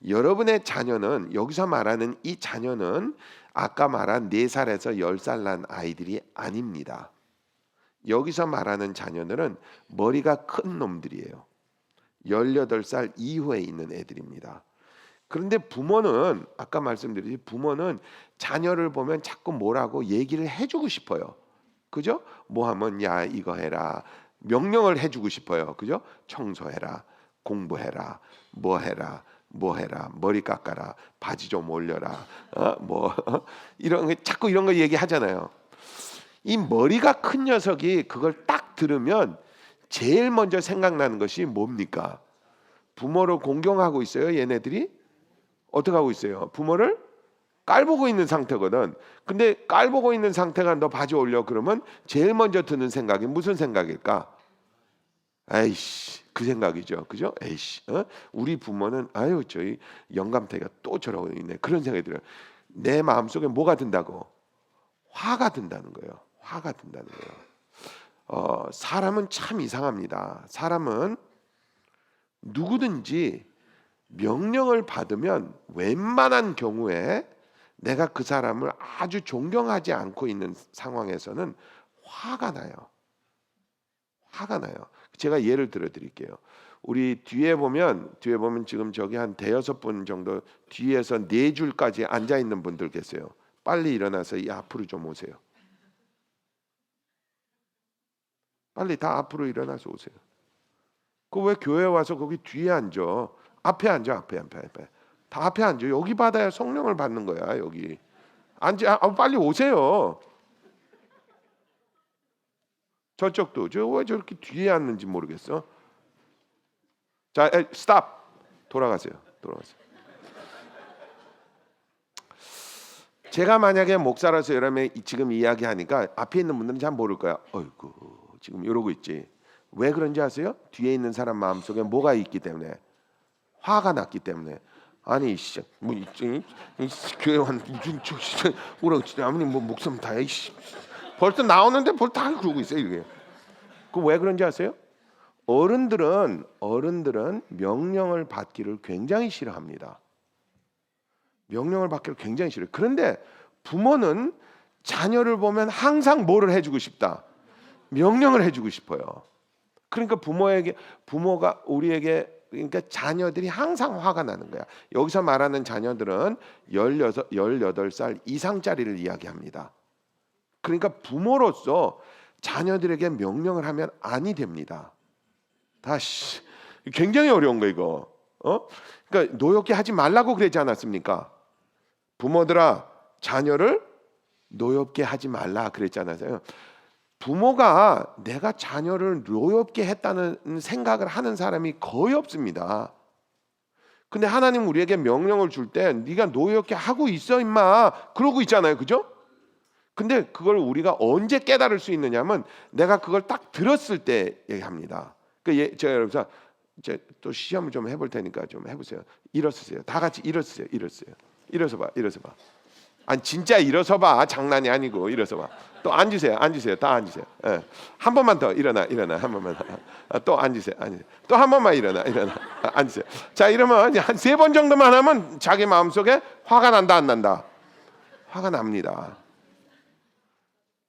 여러분의 자녀는, 여기서 말하는 이 자녀는 아까 말한 4살에서 10살 난 아이들이 아닙니다. 여기서 말하는 자녀들은 머리가 큰 놈들이에요. 18살 이후에 있는 애들입니다. 그런데 부모는 아까 말씀드렸듯이 부모는 자녀를 보면 자꾸 뭐라고 얘기를 해주고 싶어요. 그죠? 뭐 하면 야 이거 해라. 명령을 해주고 싶어요. 그죠? 청소해라. 공부해라, 뭐 해라, 머리 깎아라, 바지 좀 올려라, 이런 거 자꾸 이런 거 얘기하잖아요. 이 머리가 큰 녀석이 그걸 딱 들으면 제일 먼저 생각나는 것이 뭡니까? 부모를 공경하고 있어요. 얘네들이 어떻게 하고 있어요? 부모를 깔보고 있는 상태거든. 근데 깔보고 있는 상태가 너 바지 올려 그러면 제일 먼저 드는 생각이 무슨 생각일까? 에이씨, 그 생각이죠. 그죠? 에이씨, 우리 부모는 아유 저희 영감태가 또 저러고 있네. 그런 생각이 들어요. 내 마음속에 뭐가 든다고? 화가 든다는 거예요. 화가 든다는 거예요. 사람은 참 이상합니다. 사람은 누구든지 명령을 받으면 웬만한 경우에 내가 그 사람을 아주 존경하지 않고 있는 상황에서는 화가 나요. 화가 나요. 제가 예를 들어 드릴게요. 우리 뒤에 보면 지금 저기 한 대여섯 분 정도 뒤에서 네 줄까지 앉아 있는 분들 계세요. 빨리 일어나서 이 앞으로 좀 오세요. 빨리 다 앞으로 일어나서 오세요. 그 왜 교회 와서 거기 뒤에 앉아? 앞에 앉아. 앞에. 다 앞에 앉아. 여기 받아야 성령을 받는 거야. 여기 앉아. 빨리 오세요. 저쪽도 저 왜 저렇게 뒤에 앉는지 모르겠어. 자, 스탑. 돌아가세요. 제가 만약에 목사라서 여러분이 지금 이야기하니까 앞에 있는 분들은 잘 모를 거야. 어이구 지금 이러고 있지. 왜 그런지 아세요? 뒤에 있는 사람 마음속에 뭐가 있기 때문에, 화가 났기 때문에. 아니 뭐 교회 완 무슨 아무리 뭐 목사님 다 벌써 나오는데 벌써 다 그러고 있어요. 이게 그 왜 그런지 아세요? 어른들은 명령을 받기를 굉장히 싫어합니다. 명령을 받기를 굉장히 싫어요. 그런데 부모는 자녀를 보면 항상 뭐를 해주고 싶다? 명령을 해주고 싶어요. 그러니까 부모가 우리에게, 그러니까 자녀들이 항상 화가 나는 거야. 여기서 말하는 자녀들은 18살 이상짜리를 이야기합니다. 그러니까 부모로서 자녀들에게 명령을 하면 아니 됩니다. 다시 굉장히 어려운 거 이거. 그러니까 노엽게 하지 말라고 그러지 않았습니까? 부모들아 자녀를 노엽게 하지 말라 그랬잖아요. 부모가 내가 자녀를 노엽게 했다는 생각을 하는 사람이 거의 없습니다. 근데 하나님 우리에게 명령을 줄 때 네가 노엽게 하고 있어 임마 그러고 있잖아요. 그죠? 근데 그걸 우리가 언제 깨달을 수 있느냐면 내가 그걸 딱 들었을 때 얘기합니다. 제가 여러분 또 시험을 좀 해볼 테니까 좀 해보세요. 일어서세요. 다 같이 일어서세요. 일어서 봐. 아니 진짜 일어서 봐. 장난이 아니고 일어서 봐. 또 앉으세요. 다 앉으세요. 예. 한 번만 더 일어나. 한 번만 또 앉으세요. 또 한 번만 일어나. 앉으세요. 자 이러면 한 3번 정도만 하면 자기 마음속에 화가 난다 안 난다? 화가 납니다.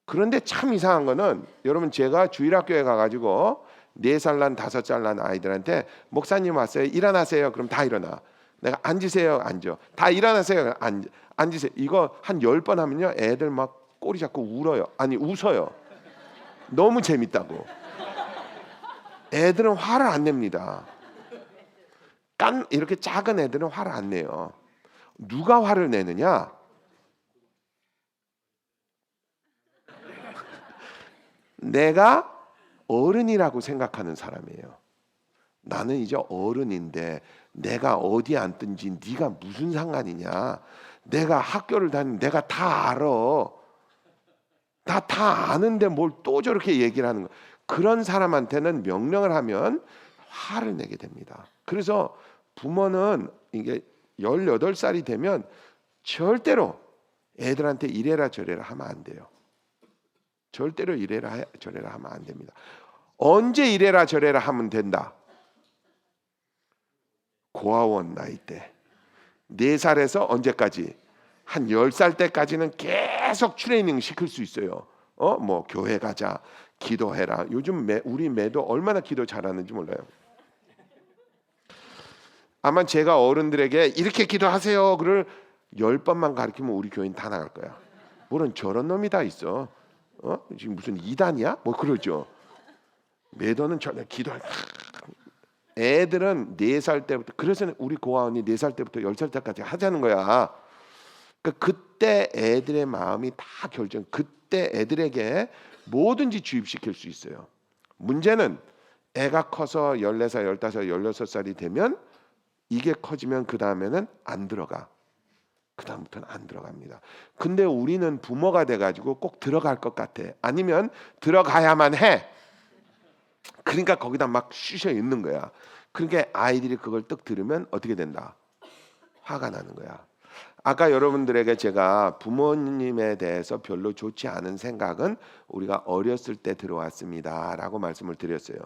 그런데 참 이상한 거는 여러분 제가 주일학교에 가가지고 4살 난 5살 난 아이들한테 목사님 왔어요. 일어나세요. 그럼 다 일어나. 내가 앉으세요. 앉아. 다 일어나세요. 앉으세요. 이거 한 10번 하면요. 애들 막 꼬리 잡고 울어요. 아니 웃어요. 너무 재밌다고. 애들은 화를 안 냅니다. 이렇게 작은 애들은 화를 안 내요. 누가 화를 내느냐? 내가 어른이라고 생각하는 사람이에요. 나는 이제 어른인데 내가 어디 앉든지 네가 무슨 상관이냐. 내가 학교를 다니는 내가 다 알아. 다 아는데 뭘 또 저렇게 얘기를 하는 거야. 그런 사람한테는 명령을 하면 화를 내게 됩니다. 그래서 부모는 이게 18살이 되면 절대로 애들한테 이래라 저래라 하면 안 돼요. 절대로 이래라 저래라 하면 안 됩니다. 언제 이래라 저래라 하면 된다? 고아원 나이 때 4살에서 언제까지? 한 10살 때까지는 계속 트레이닝 시킬 수 있어요. 뭐 교회 가자, 기도해라. 요즘 우리 매도 얼마나 기도 잘하는지 몰라요. 아마 제가 어른들에게 이렇게 기도하세요 그를 10번만 가르치면 우리 교인 다 나갈 거야. 뭐는 저런 놈이 다 있어. 지금 무슨 이단이야? 뭐 그러죠. 매도는 전혀 기도할 애들은 4살 때부터, 그래서 우리 고아원이 4살 때부터 10살 때까지 하자는 거야. 그러니까 그때 애들의 마음이 다 결정. 그때 애들에게 뭐든지 주입시킬 수 있어요. 문제는 애가 커서 14살, 15살, 16살이 되면 이게 커지면 그 다음에는 안 들어가. 그 다음부터는 안 들어갑니다. 근데 우리는 부모가 돼가지고 꼭 들어갈 것 같아. 아니면 들어가야만 해. 그러니까 거기다 막 쑤셔 있는 거야. 그러니까 아이들이 그걸 딱 들으면 어떻게 된다? 화가 나는 거야. 아까 여러분들에게 제가 부모님에 대해서 별로 좋지 않은 생각은 우리가 어렸을 때 들어왔습니다 라고 말씀을 드렸어요.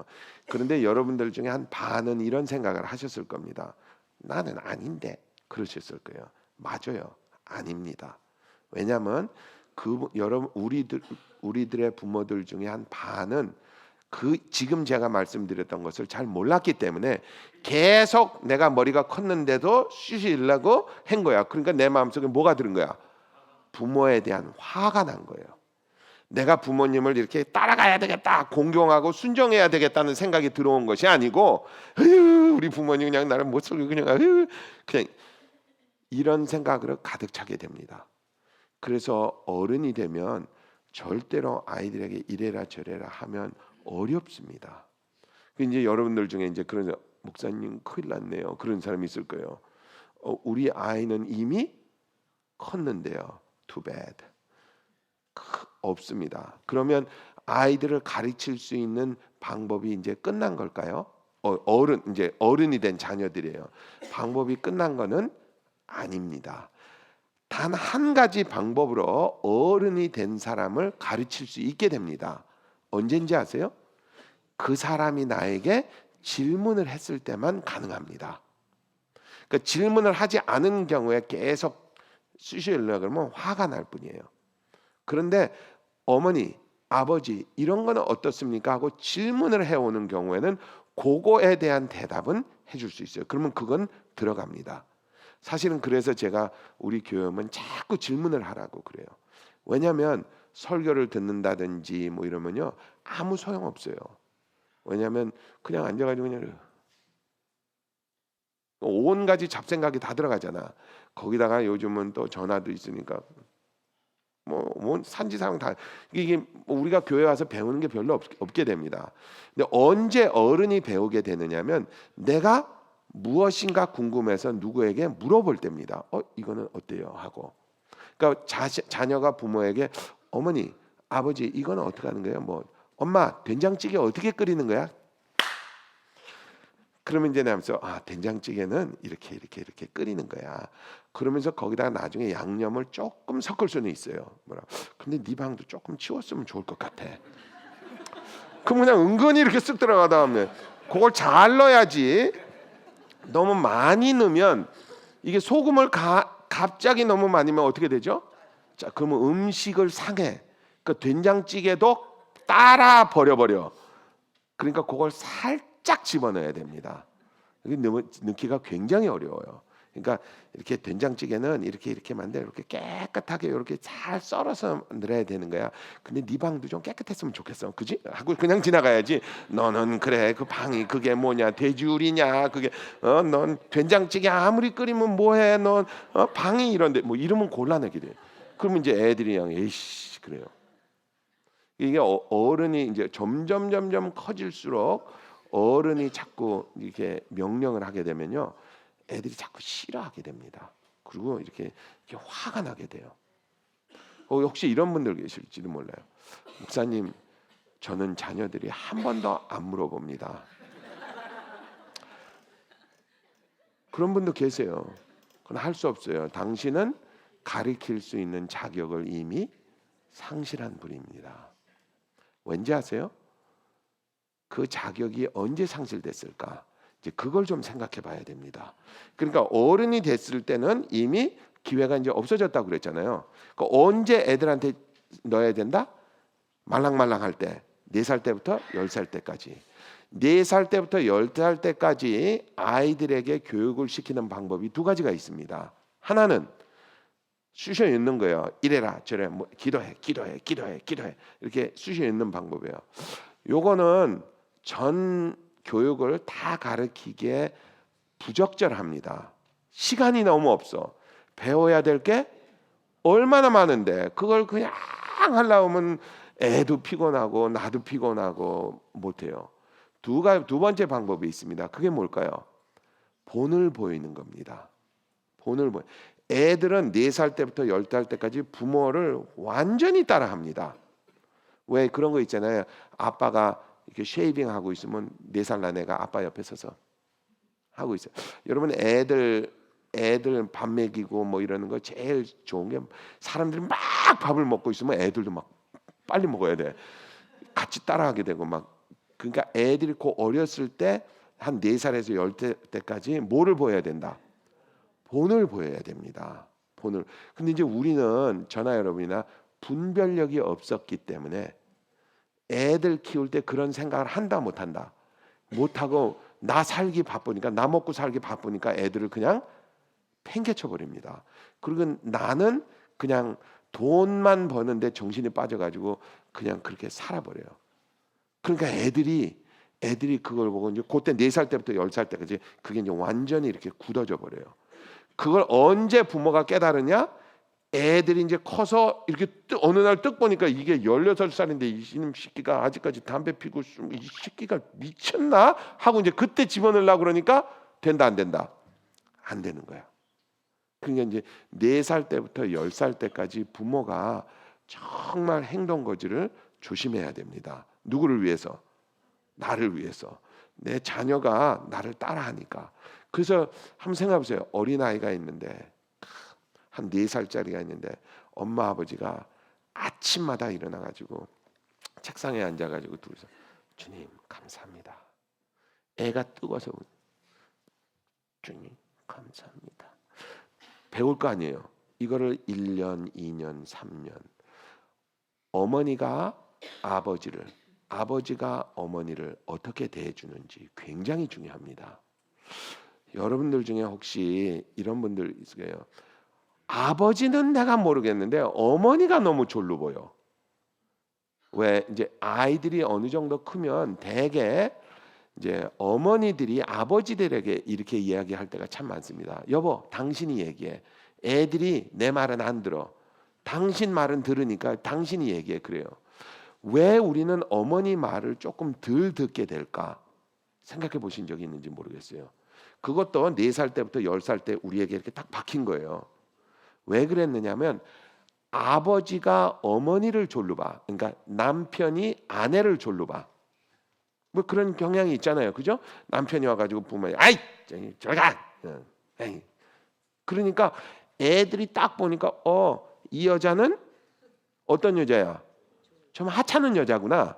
그런데 여러분들 중에 한 반은 이런 생각을 하셨을 겁니다. 나는 아닌데 그러셨을 거예요. 맞아요. 아닙니다. 왜냐하면 여러분 우리들의 부모들 중에 한 반은 지금 제가 말씀드렸던 것을 잘 몰랐기 때문에 계속 내가 머리가 컸는데도 쑤시려고 한 거야. 그러니까 내 마음속에 뭐가 들은 거야? 부모에 대한 화가 난 거예요. 내가 부모님을 이렇게 따라가야 되겠다, 공경하고 순종해야 되겠다는 생각이 들어온 것이 아니고, 우리 부모님 그냥 나를 못 살고 그냥 이런 생각으로 가득 차게 됩니다. 그래서 어른이 되면 절대로 아이들에게 이래라 저래라 하면 어렵습니다. 이제 여러분들 중에 이제 그런, 목사님 큰일 났네요, 그런 사람이 있을 거예요. 우리 아이는 이미 컸는데요. Too bad. 없습니다. 그러면 아이들을 가르칠 수 있는 방법이 이제 끝난 걸까요? 이제 어른이 된 자녀들이에요. 방법이 끝난 거는 아닙니다. 단 한 가지 방법으로 어른이 된 사람을 가르칠 수 있게 됩니다. 언제인지 아세요? 그 사람이 나에게 질문을 했을 때만 가능합니다. 그러니까 질문을 하지 않은 경우에 계속 쑤시려고 그러면 화가 날 뿐이에요. 그런데 어머니, 아버지 이런 거는 어떻습니까? 하고 질문을 해오는 경우에는 그거에 대한 대답은 해줄 수 있어요. 그러면 그건 들어갑니다. 사실은 그래서 제가 우리 교회는 자꾸 질문을 하라고 그래요. 왜냐하면 설교를 듣는다든지 뭐 이러면요 아무 소용 없어요. 왜냐하면 그냥 앉아가지고 그냥 온 가지 잡생각이 다 들어가잖아. 거기다가 요즘은 또 전화도 있으니까 뭐 산지상 다 이게 우리가 교회 와서 배우는 게 별로 없게 됩니다. 근데 언제 어른이 배우게 되느냐면 내가 무엇인가 궁금해서 누구에게 물어볼 때입니다. 이거는 어때요? 하고. 그러니까 자녀가 부모에게 어머니, 아버지 이거는 어떻게 하는 거예요? 뭐 엄마 된장찌개 어떻게 끓이는 거야? 그러면 이제 나면서 된장찌개는 이렇게 끓이는 거야. 그러면서 거기다가 나중에 양념을 조금 섞을 수는 있어요. 근데 네 방도 조금 치웠으면 좋을 것 같아. 그럼 그냥 은근히 이렇게 쓱 들어가 다음에 그걸 잘 넣어야지. 너무 많이 넣으면 이게 소금을 갑자기 너무 많이 넣으면 어떻게 되죠? 자, 그러면 음식을 상해. 그러니까 된장찌개도 따라 버려버려. 그러니까 그걸 살짝 집어넣어야 됩니다. 이게 넣기가 굉장히 어려워요. 그러니까 이렇게 된장찌개는 이렇게 만들 이렇게 깨끗하게 이렇게 잘 썰어서 넣어야 되는 거야. 근데 네 방도 좀 깨끗했으면 좋겠어, 그지? 하고 그냥 지나가야지. 너는 그래 그 방이 그게 뭐냐 돼지우리냐 그게 넌 된장찌개 아무리 끓이면 뭐해 넌 방이 이런데 뭐 이러면 곤란하게 돼. 그러면 이제 애들이 그냥 에이씨 그래요. 이게 어른이 이제 점점 커질수록 어른이 자꾸 이렇게 명령을 하게 되면요. 애들이 자꾸 싫어하게 됩니다. 그리고 이렇게 화가 나게 돼요. 혹시 이런 분들 계실지도 몰라요. 목사님, 저는 자녀들이 한 번도 안 물어봅니다. 그런 분도 계세요. 그건 할 수 없어요. 당신은 가르칠 수 있는 자격을 이미 상실한 분입니다. 왠지 아세요? 그 자격이 언제 상실됐을까? 이제 그걸 좀 생각해 봐야 됩니다. 그러니까 어른이 됐을 때는 이미 기회가 이제 없어졌다고 그랬잖아요. 그러니까 언제 애들한테 넣어야 된다? 말랑말랑할 때, 4살 때부터 10살 때까지. 4살 때부터 10살 때까지 아이들에게 교육을 시키는 방법이 2가지가 있습니다. 하나는 쑤셔 있는 거예요. 이래라 저래 뭐 기도해 이렇게 쑤셔 있는 방법이에요. 요거는 전 교육을 다 가르치기에 부적절합니다. 시간이 너무 없어. 배워야 될 게 얼마나 많은데 그걸 그냥 하려면 애도 피곤하고 나도 피곤하고 못해요. 두 번째 방법이 있습니다. 그게 뭘까요? 본을 보이는 겁니다. 본을 보여. 애들은 4살 때부터 10살 때까지 부모를 완전히 따라합니다. 왜 그런 거 있잖아요. 아빠가 이렇게 쉐이빙 하고 있으면 4살 난 애가 아빠 옆에 서서 하고 있어요. 여러분 애들 밥 먹이고 뭐 이러는 거 제일 좋은 게 사람들이 막 밥을 먹고 있으면 애들도 막 빨리 먹어야 돼. 같이 따라하게 되고 막. 그러니까 애들이 그 어렸을 때 한 4살에서 10살때까지 뭐를 보여야 된다? 본을 보여야 됩니다. 본을. 근데 이제 우리는 저나 여러분이나 분별력이 없었기 때문에 애들 키울 때 그런 생각을 한다 못한다. 못하고 나 살기 바쁘니까 나 먹고 살기 바쁘니까 애들을 그냥 팽개쳐 버립니다. 그리고 나는 그냥 돈만 버는데 정신이 빠져가지고 그냥 그렇게 살아버려요. 그러니까 애들이 그걸 보고 이제 그때 4살 때부터 10살 때까지 그게 이제 완전히 이렇게 굳어져 버려요. 그걸 언제 부모가 깨달으냐? 애들이 이제 커서 이렇게 어느 날 뜩 보니까 이게 16살인데 이놈 새끼가 아직까지 담배 피고 이 새끼가 미쳤나? 하고 이제 그때 집어넣으려고 그러니까 된다 안 된다? 안 되는 거야. 그러니까 이제 4살 때부터 10살 때까지 부모가 정말 행동 거지를 조심해야 됩니다. 누구를 위해서? 나를 위해서. 내 자녀가 나를 따라하니까. 그래서 한번 생각해 보세요. 어린아이가 있는데 한 4살짜리가 있는데 엄마 아버지가 아침마다 일어나가지고 책상에 앉아가지고 둘이서 주님 감사합니다. 애가 뜨거워서 주님 감사합니다. 배울 거 아니에요. 이거를 1년, 2년, 3년 어머니가 아버지가 어머니를 어떻게 대해주는지 굉장히 중요합니다. 여러분들 중에 혹시 이런 분들 있으세요? 아버지는 내가 모르겠는데 어머니가 너무 졸로 보여. 왜 이제 아이들이 어느 정도 크면 대개 이제 어머니들이 아버지들에게 이렇게 이야기할 때가 참 많습니다. 여보, 당신이 얘기해. 애들이 내 말은 안 들어. 당신 말은 들으니까 당신이 얘기해. 그래요. 왜 우리는 어머니 말을 조금 덜 듣게 될까? 생각해 보신 적이 있는지 모르겠어요. 그것도 4살 때부터 10살 때 우리에게 이렇게 딱 박힌 거예요. 왜 그랬느냐면 아버지가 어머니를 졸로 봐. 그러니까 남편이 아내를 졸로 봐. 뭐 그런 경향이 있잖아요. 그죠? 남편이 와가지고 부모님 아이 저리 가. 그러니까 애들이 딱 보니까 이 여자는 어떤 여자야? 좀 하찮은 여자구나.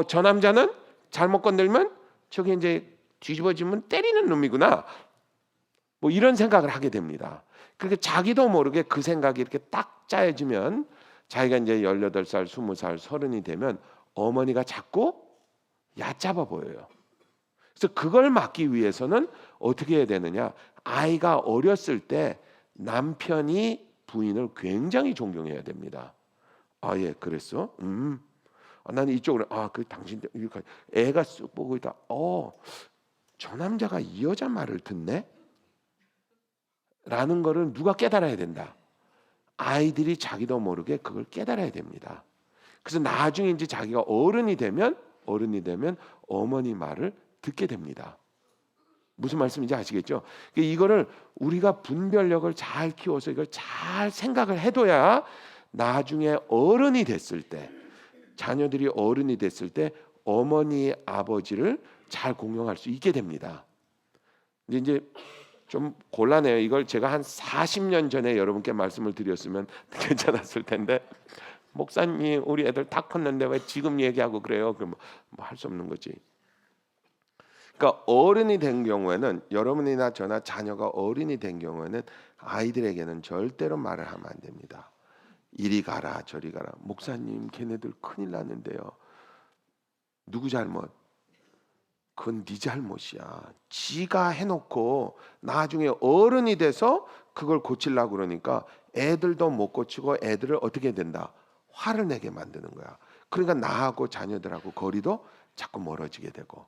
저 남자는 잘못 건들면 저기 이제 뒤집어지면 때리는 놈이구나. 뭐 이런 생각을 하게 됩니다. 그러니까 자기도 모르게 그 생각이 이렇게 딱 짜여지면 자기가 이제 18살, 20살, 30이 되면 어머니가 자꾸 얕잡아 보여요. 그래서 그걸 막기 위해서는 어떻게 해야 되느냐? 아이가 어렸을 때 남편이 부인을 굉장히 존경해야 됩니다. 예, 그랬어? 나는 이쪽으로 그 당신 애가 쓱 보고 있다. 저 남자가 이 여자 말을 듣네? 라는 거를 누가 깨달아야 된다. 아이들이 자기도 모르게 그걸 깨달아야 됩니다. 그래서 나중에 이제 자기가 어른이 되면 어머니 말을 듣게 됩니다. 무슨 말씀인지 아시겠죠? 이거를 우리가 분별력을 잘 키워서 이걸 잘 생각을 해둬야 나중에 어른이 됐을 때, 자녀들이 어른이 됐을 때 어머니 아버지를 잘 공경할 수 있게 됩니다. 근데 이제 좀 곤란해요. 이걸 제가 한 40년 전에 여러분께 말씀을 드렸으면 괜찮았을 텐데, 목사님 우리 애들 다 컸는데 왜 지금 얘기하고 그래요? 그럼 뭐 할 수 없는 거지. 그러니까 어른이 된 경우에는, 여러분이나 저나 자녀가 어른이 된 경우에는 아이들에게는 절대로 말을 하면 안 됩니다. 이리 가라 저리 가라. 목사님 걔네들 큰일 났는데요. 누구 잘못? 그건 네 잘못이야. 지가 해놓고 나중에 어른이 돼서 그걸 고치려고 그러니까 애들도 못 고치고 애들을 어떻게 된다? 화를 내게 만드는 거야. 그러니까 나하고 자녀들하고 거리도 자꾸 멀어지게 되고,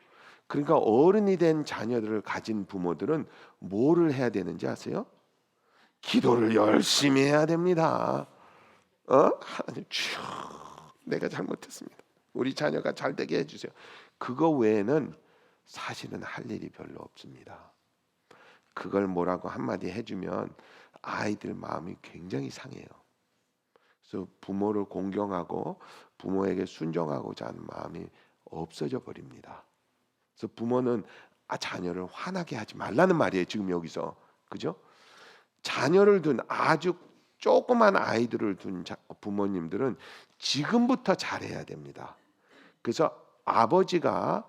그러니까 어른이 된 자녀들을 가진 부모들은 뭐를 해야 되는지 아세요? 기도를 열심히 해야 됩니다. 하나님 주여, 내가 잘못했습니다. 우리 자녀가 잘 되게 해주세요. 그거 외에는 사실은 할 일이 별로 없습니다. 그걸 뭐라고 한마디 해주면 아이들 마음이 굉장히 상해요. 그래서 부모를 공경하고 부모에게 순종하고자 하는 마음이 없어져 버립니다. 그래서 부모는 자녀를 화나게 하지 말라는 말이에요. 지금 여기서, 그죠? 자녀를 둔 아주 조그만 아이들을 둔 부모님들은 지금부터 잘해야 됩니다. 그래서 아버지가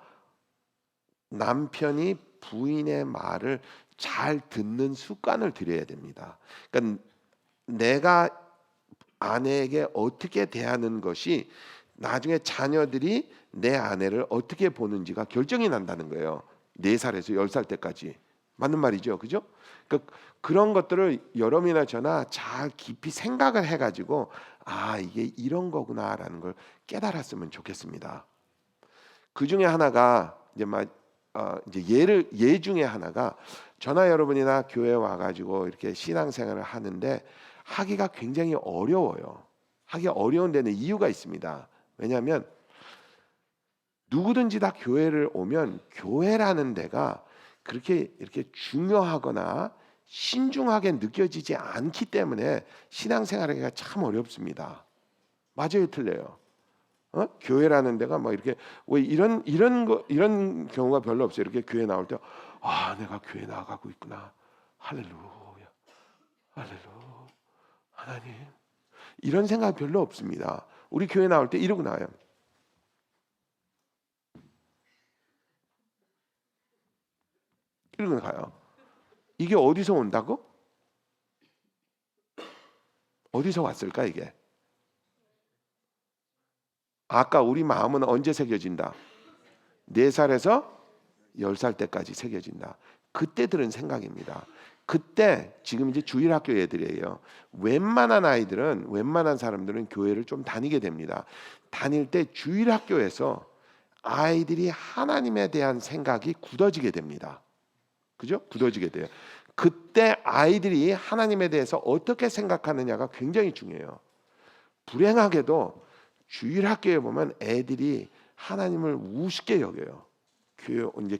남편이 부인의 말을 잘 듣는 습관을 들여야 됩니다. 그러니까 내가 아내에게 어떻게 대하는 것이 나중에 자녀들이 내 아내를 어떻게 보는지가 결정이 난다는 거예요. 4살에서 10살 때까지. 맞는 말이죠. 그죠? 그러니까 그런 것들을 여러분이나 저나 잘 깊이 생각을 해가지고 이게 이런 거구나라는 걸 깨달았으면 좋겠습니다. 그 중에 하나가 이제 예 중에 하나가 저나 여러분이나 교회 와가지고 이렇게 신앙생활을 하는데 하기가 굉장히 어려워요. 하기 어려운 데는 이유가 있습니다. 왜냐하면 누구든지 다 교회를 오면 교회라는 데가 그렇게 이렇게 중요하거나 신중하게 느껴지지 않기 때문에 신앙생활하기가 참 어렵습니다. 맞아요, 틀려요? 교회라는 데가 막 이렇게 왜 이런 경우가 별로 없어요. 이렇게 교회 나올 때 내가 교회 나가고 있구나. 할렐루야, 할렐루야, 하나님. 이런 생각 별로 없습니다. 우리 교회 나올 때 이러고 나와요. 이러고 가요. 이게 어디서 온다고? 어디서 왔을까 이게? 아까 우리 마음은 언제 새겨진다? 4살에서 10살 때까지 새겨진다. 그때 들은 생각입니다. 그때 지금 이제 주일학교 애들이에요. 웬만한 사람들은 교회를 좀 다니게 됩니다. 다닐 때 주일학교에서 아이들이 하나님에 대한 생각이 굳어지게 됩니다. 그죠? 굳어지게 돼요. 그때 아이들이 하나님에 대해서 어떻게 생각하느냐가 굉장히 중요해요. 불행하게도 주일학교에 보면 애들이 하나님을 우습게 여겨요.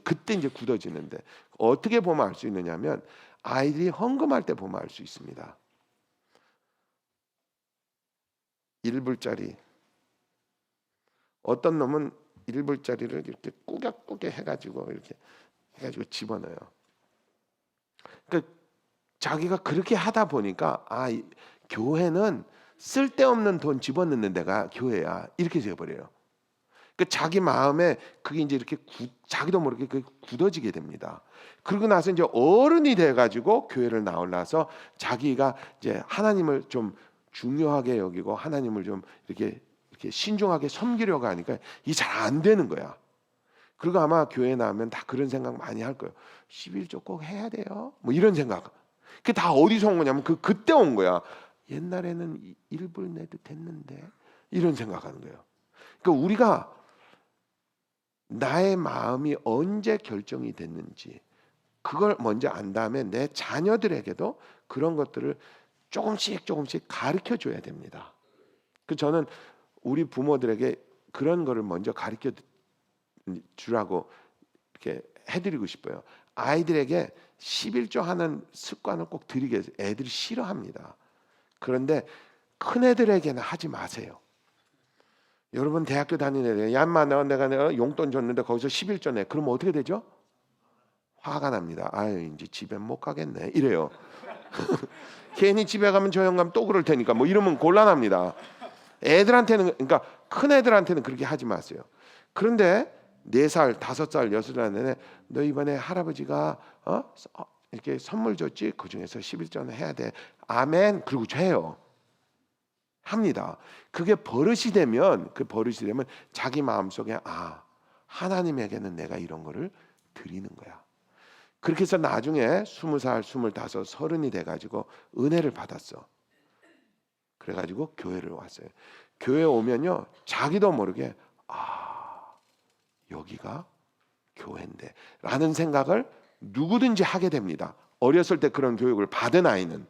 그때 이제 굳어지는데 어떻게 보면 알 수 있느냐면 아이들이 헌금할 때 보면 알 수 있습니다. 1불짜리 어떤 놈은 1불짜리를 이렇게 꾸겨 해가지고 집어넣어요. 그러니까 자기가 그렇게 하다 보니까 교회는 쓸데없는 돈 집어넣는 데가 교회야 이렇게 되어버려요. 그 자기 마음에 그게 이제 이렇게 자기도 모르게 그게 굳어지게 됩니다. 그러고 나서 이제 어른이 돼가지고 교회를 나올라서 자기가 이제 하나님을 좀 중요하게 여기고 하나님을 좀 이렇게 신중하게 섬기려고 하니까 이게 잘 안 되는 거야. 그리고 아마 교회 나오면 다 그런 생각 많이 할 거예요. 11조 꼭 해야 돼요. 뭐 이런 생각. 그게 다 어디서 온 거냐면 그때 온 거야. 옛날에는 1불 내도 됐는데 이런 생각하는 거예요. 그러니까 우리가 나의 마음이 언제 결정이 됐는지 그걸 먼저 안 다음에 내 자녀들에게도 그런 것들을 조금씩 가르쳐 줘야 됩니다. 그 저는 우리 부모들에게 그런 거를 먼저 가르쳐 주라고 이렇게 해드리고 싶어요. 아이들에게 11조 하는 습관을 꼭 들이게 해서 애들이 싫어합니다. 그런데 큰 애들에게는 하지 마세요. 여러분 대학교 다니는 애들, 야마 내가 용돈 줬는데 거기서 11조 내. 그러면 어떻게 되죠? 화가 납니다. 이제 집에 못 가겠네. 이래요. 괜히 집에 가면 저 영감 또 그럴 테니까 뭐 이러면 곤란합니다. 애들한테는 그러니까 큰 애들한테는 그렇게 하지 마세요. 그런데 4살, 5살, 6살 내내 너 이번에 할아버지가 이렇게 선물 줬지? 그 중에서 11조는 해야 돼. 아멘. 그리고 줘요. 합니다. 그게 버릇이 되면 자기 마음속에 하나님에게는 내가 이런 거를 드리는 거야. 그렇게 해서 나중에 20살, 25, 30이 돼가지고 은혜를 받았어. 그래가지고 교회를 왔어요. 교회 오면요 자기도 모르게 여기가 교회인데 라는 생각을 누구든지 하게 됩니다. 어렸을 때 그런 교육을 받은 아이는.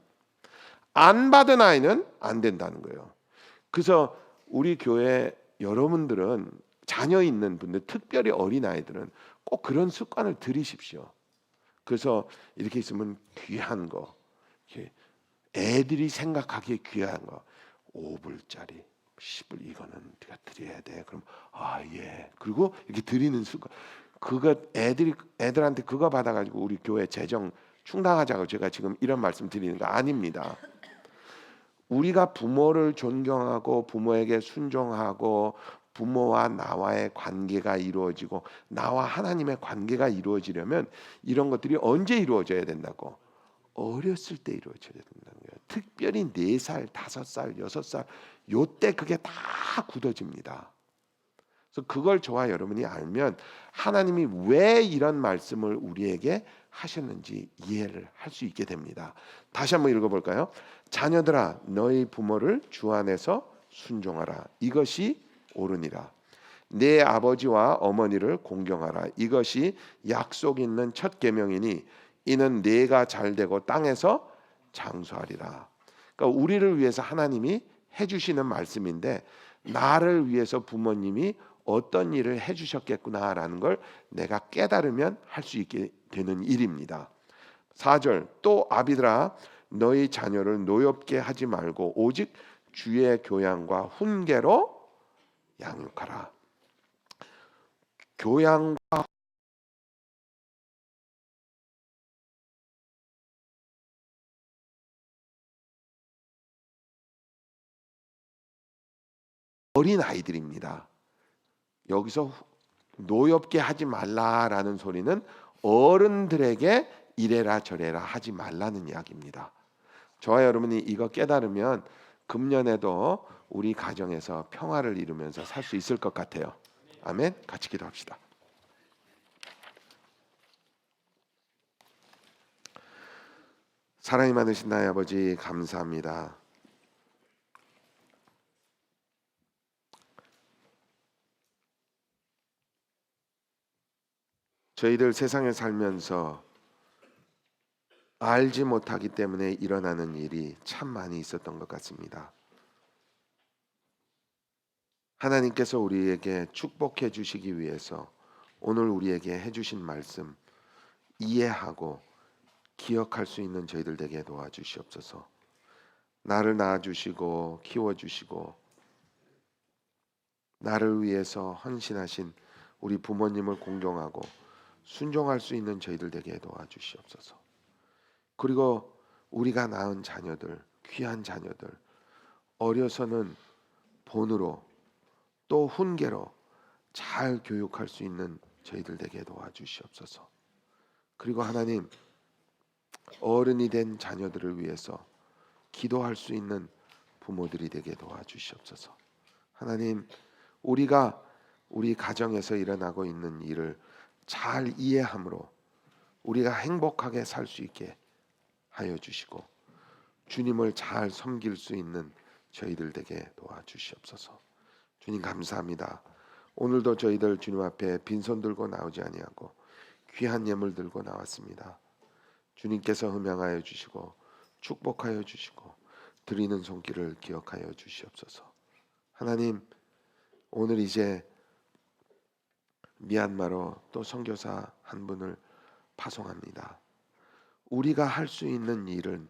안 받은 아이는 안 된다는 거예요. 그래서 우리 교회 여러분들은 자녀 있는 분들, 특별히 어린 아이들은 꼭 그런 습관을 들이십시오. 그래서 이렇게 있으면 귀한 거, 이렇게 애들이 생각하기에 귀한 거, 5불짜리 10불 이거는 네가 드려야 돼. 그럼 예. 그리고 이렇게 드리는 습관. 그거 애들한테 그거 받아가지고 우리 교회 재정 충당하자고 제가 지금 이런 말씀 드리는 거 아닙니다. 우리가 부모를 존경하고 부모에게 순종하고 부모와 나와의 관계가 이루어지고 나와 하나님의 관계가 이루어지려면 이런 것들이 언제 이루어져야 된다고? 어렸을 때 이루어져야 된다는 거예요. 특별히 4살, 5살, 6살 요때 그게 다 굳어집니다. 그래서 그걸 저와 여러분이 알면 하나님이 왜 이런 말씀을 우리에게 하셨는지 이해를 할 수 있게 됩니다. 다시 한번 읽어볼까요? 자녀들아 너희 부모를 주 안에서 순종하라. 이것이 옳으니라. 내 아버지와 어머니를 공경하라. 이것이 약속 있는 첫 계명이니 이는 내가 잘되고 땅에서 장수하리라. 그러니까 우리를 위해서 하나님이 해주시는 말씀인데 나를 위해서 부모님이 어떤 일을 해주셨겠구나라는 걸 내가 깨달으면 할 수 있게 되는 일입니다. 4절 또 아비들아 너희 자녀를 노엽게 하지 말고 오직 주의 교양과 훈계로 양육하라. 교양과 어린 아이들입니다. 여기서 노엽게 하지 말라라는 소리는 어른들에게 이래라 저래라 하지 말라는 이야기입니다. 저와 여러분이 이거 깨달으면 금년에도 우리 가정에서 평화를 이루면서 살 수 있을 것 같아요. 아멘. 같이 기도합시다. 사랑이 많으신 나의 아버지 감사합니다. 저희들 세상에 살면서 알지 못하기 때문에 일어나는 일이 참 많이 있었던 것 같습니다. 하나님께서 우리에게 축복해 주시기 위해서 오늘 우리에게 해주신 말씀 이해하고 기억할 수 있는 저희들 되게 도와주시옵소서. 나를 낳아주시고 키워주시고 나를 위해서 헌신하신 우리 부모님을 공경하고 순종할 수 있는 저희들 되게 도와주시옵소서. 그리고 우리가 낳은 자녀들, 귀한 자녀들 어려서는 본으로 또 훈계로 잘 교육할 수 있는 저희들 되게 도와주시옵소서. 그리고 하나님 어른이 된 자녀들을 위해서 기도할 수 있는 부모들이 되게 도와주시옵소서. 하나님 우리가 우리 가정에서 일어나고 있는 일을 잘 이해함으로 우리가 행복하게 살 수 있게 하여 주시고 주님을 잘 섬길 수 있는 저희들 되게 도와주시옵소서. 주님 감사합니다. 오늘도 저희들 주님 앞에 빈손 들고 나오지 아니하고 귀한 예물 들고 나왔습니다. 주님께서 흠양하여 주시고 축복하여 주시고 드리는 손길을 기억하여 주시옵소서. 하나님 오늘 이제 미얀마로 또 선교사 한 분을 파송합니다. 우리가 할 수 있는 일은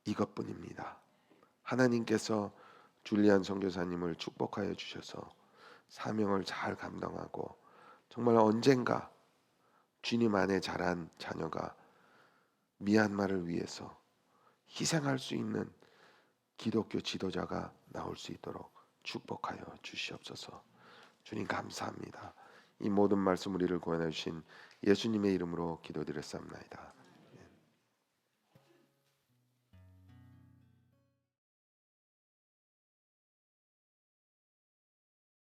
이것뿐입니다. 하나님께서 줄리안 선교사님을 축복하여 주셔서 사명을 잘 감당하고 정말 언젠가 주님 안에 자란 자녀가 미얀마를 위해서 희생할 수 있는 기독교 지도자가 나올 수 있도록 축복하여 주시옵소서. 주님 감사합니다. 이 모든 말씀 우리를 구원해 주신 예수님의 이름으로 기도드렸사옵나이다.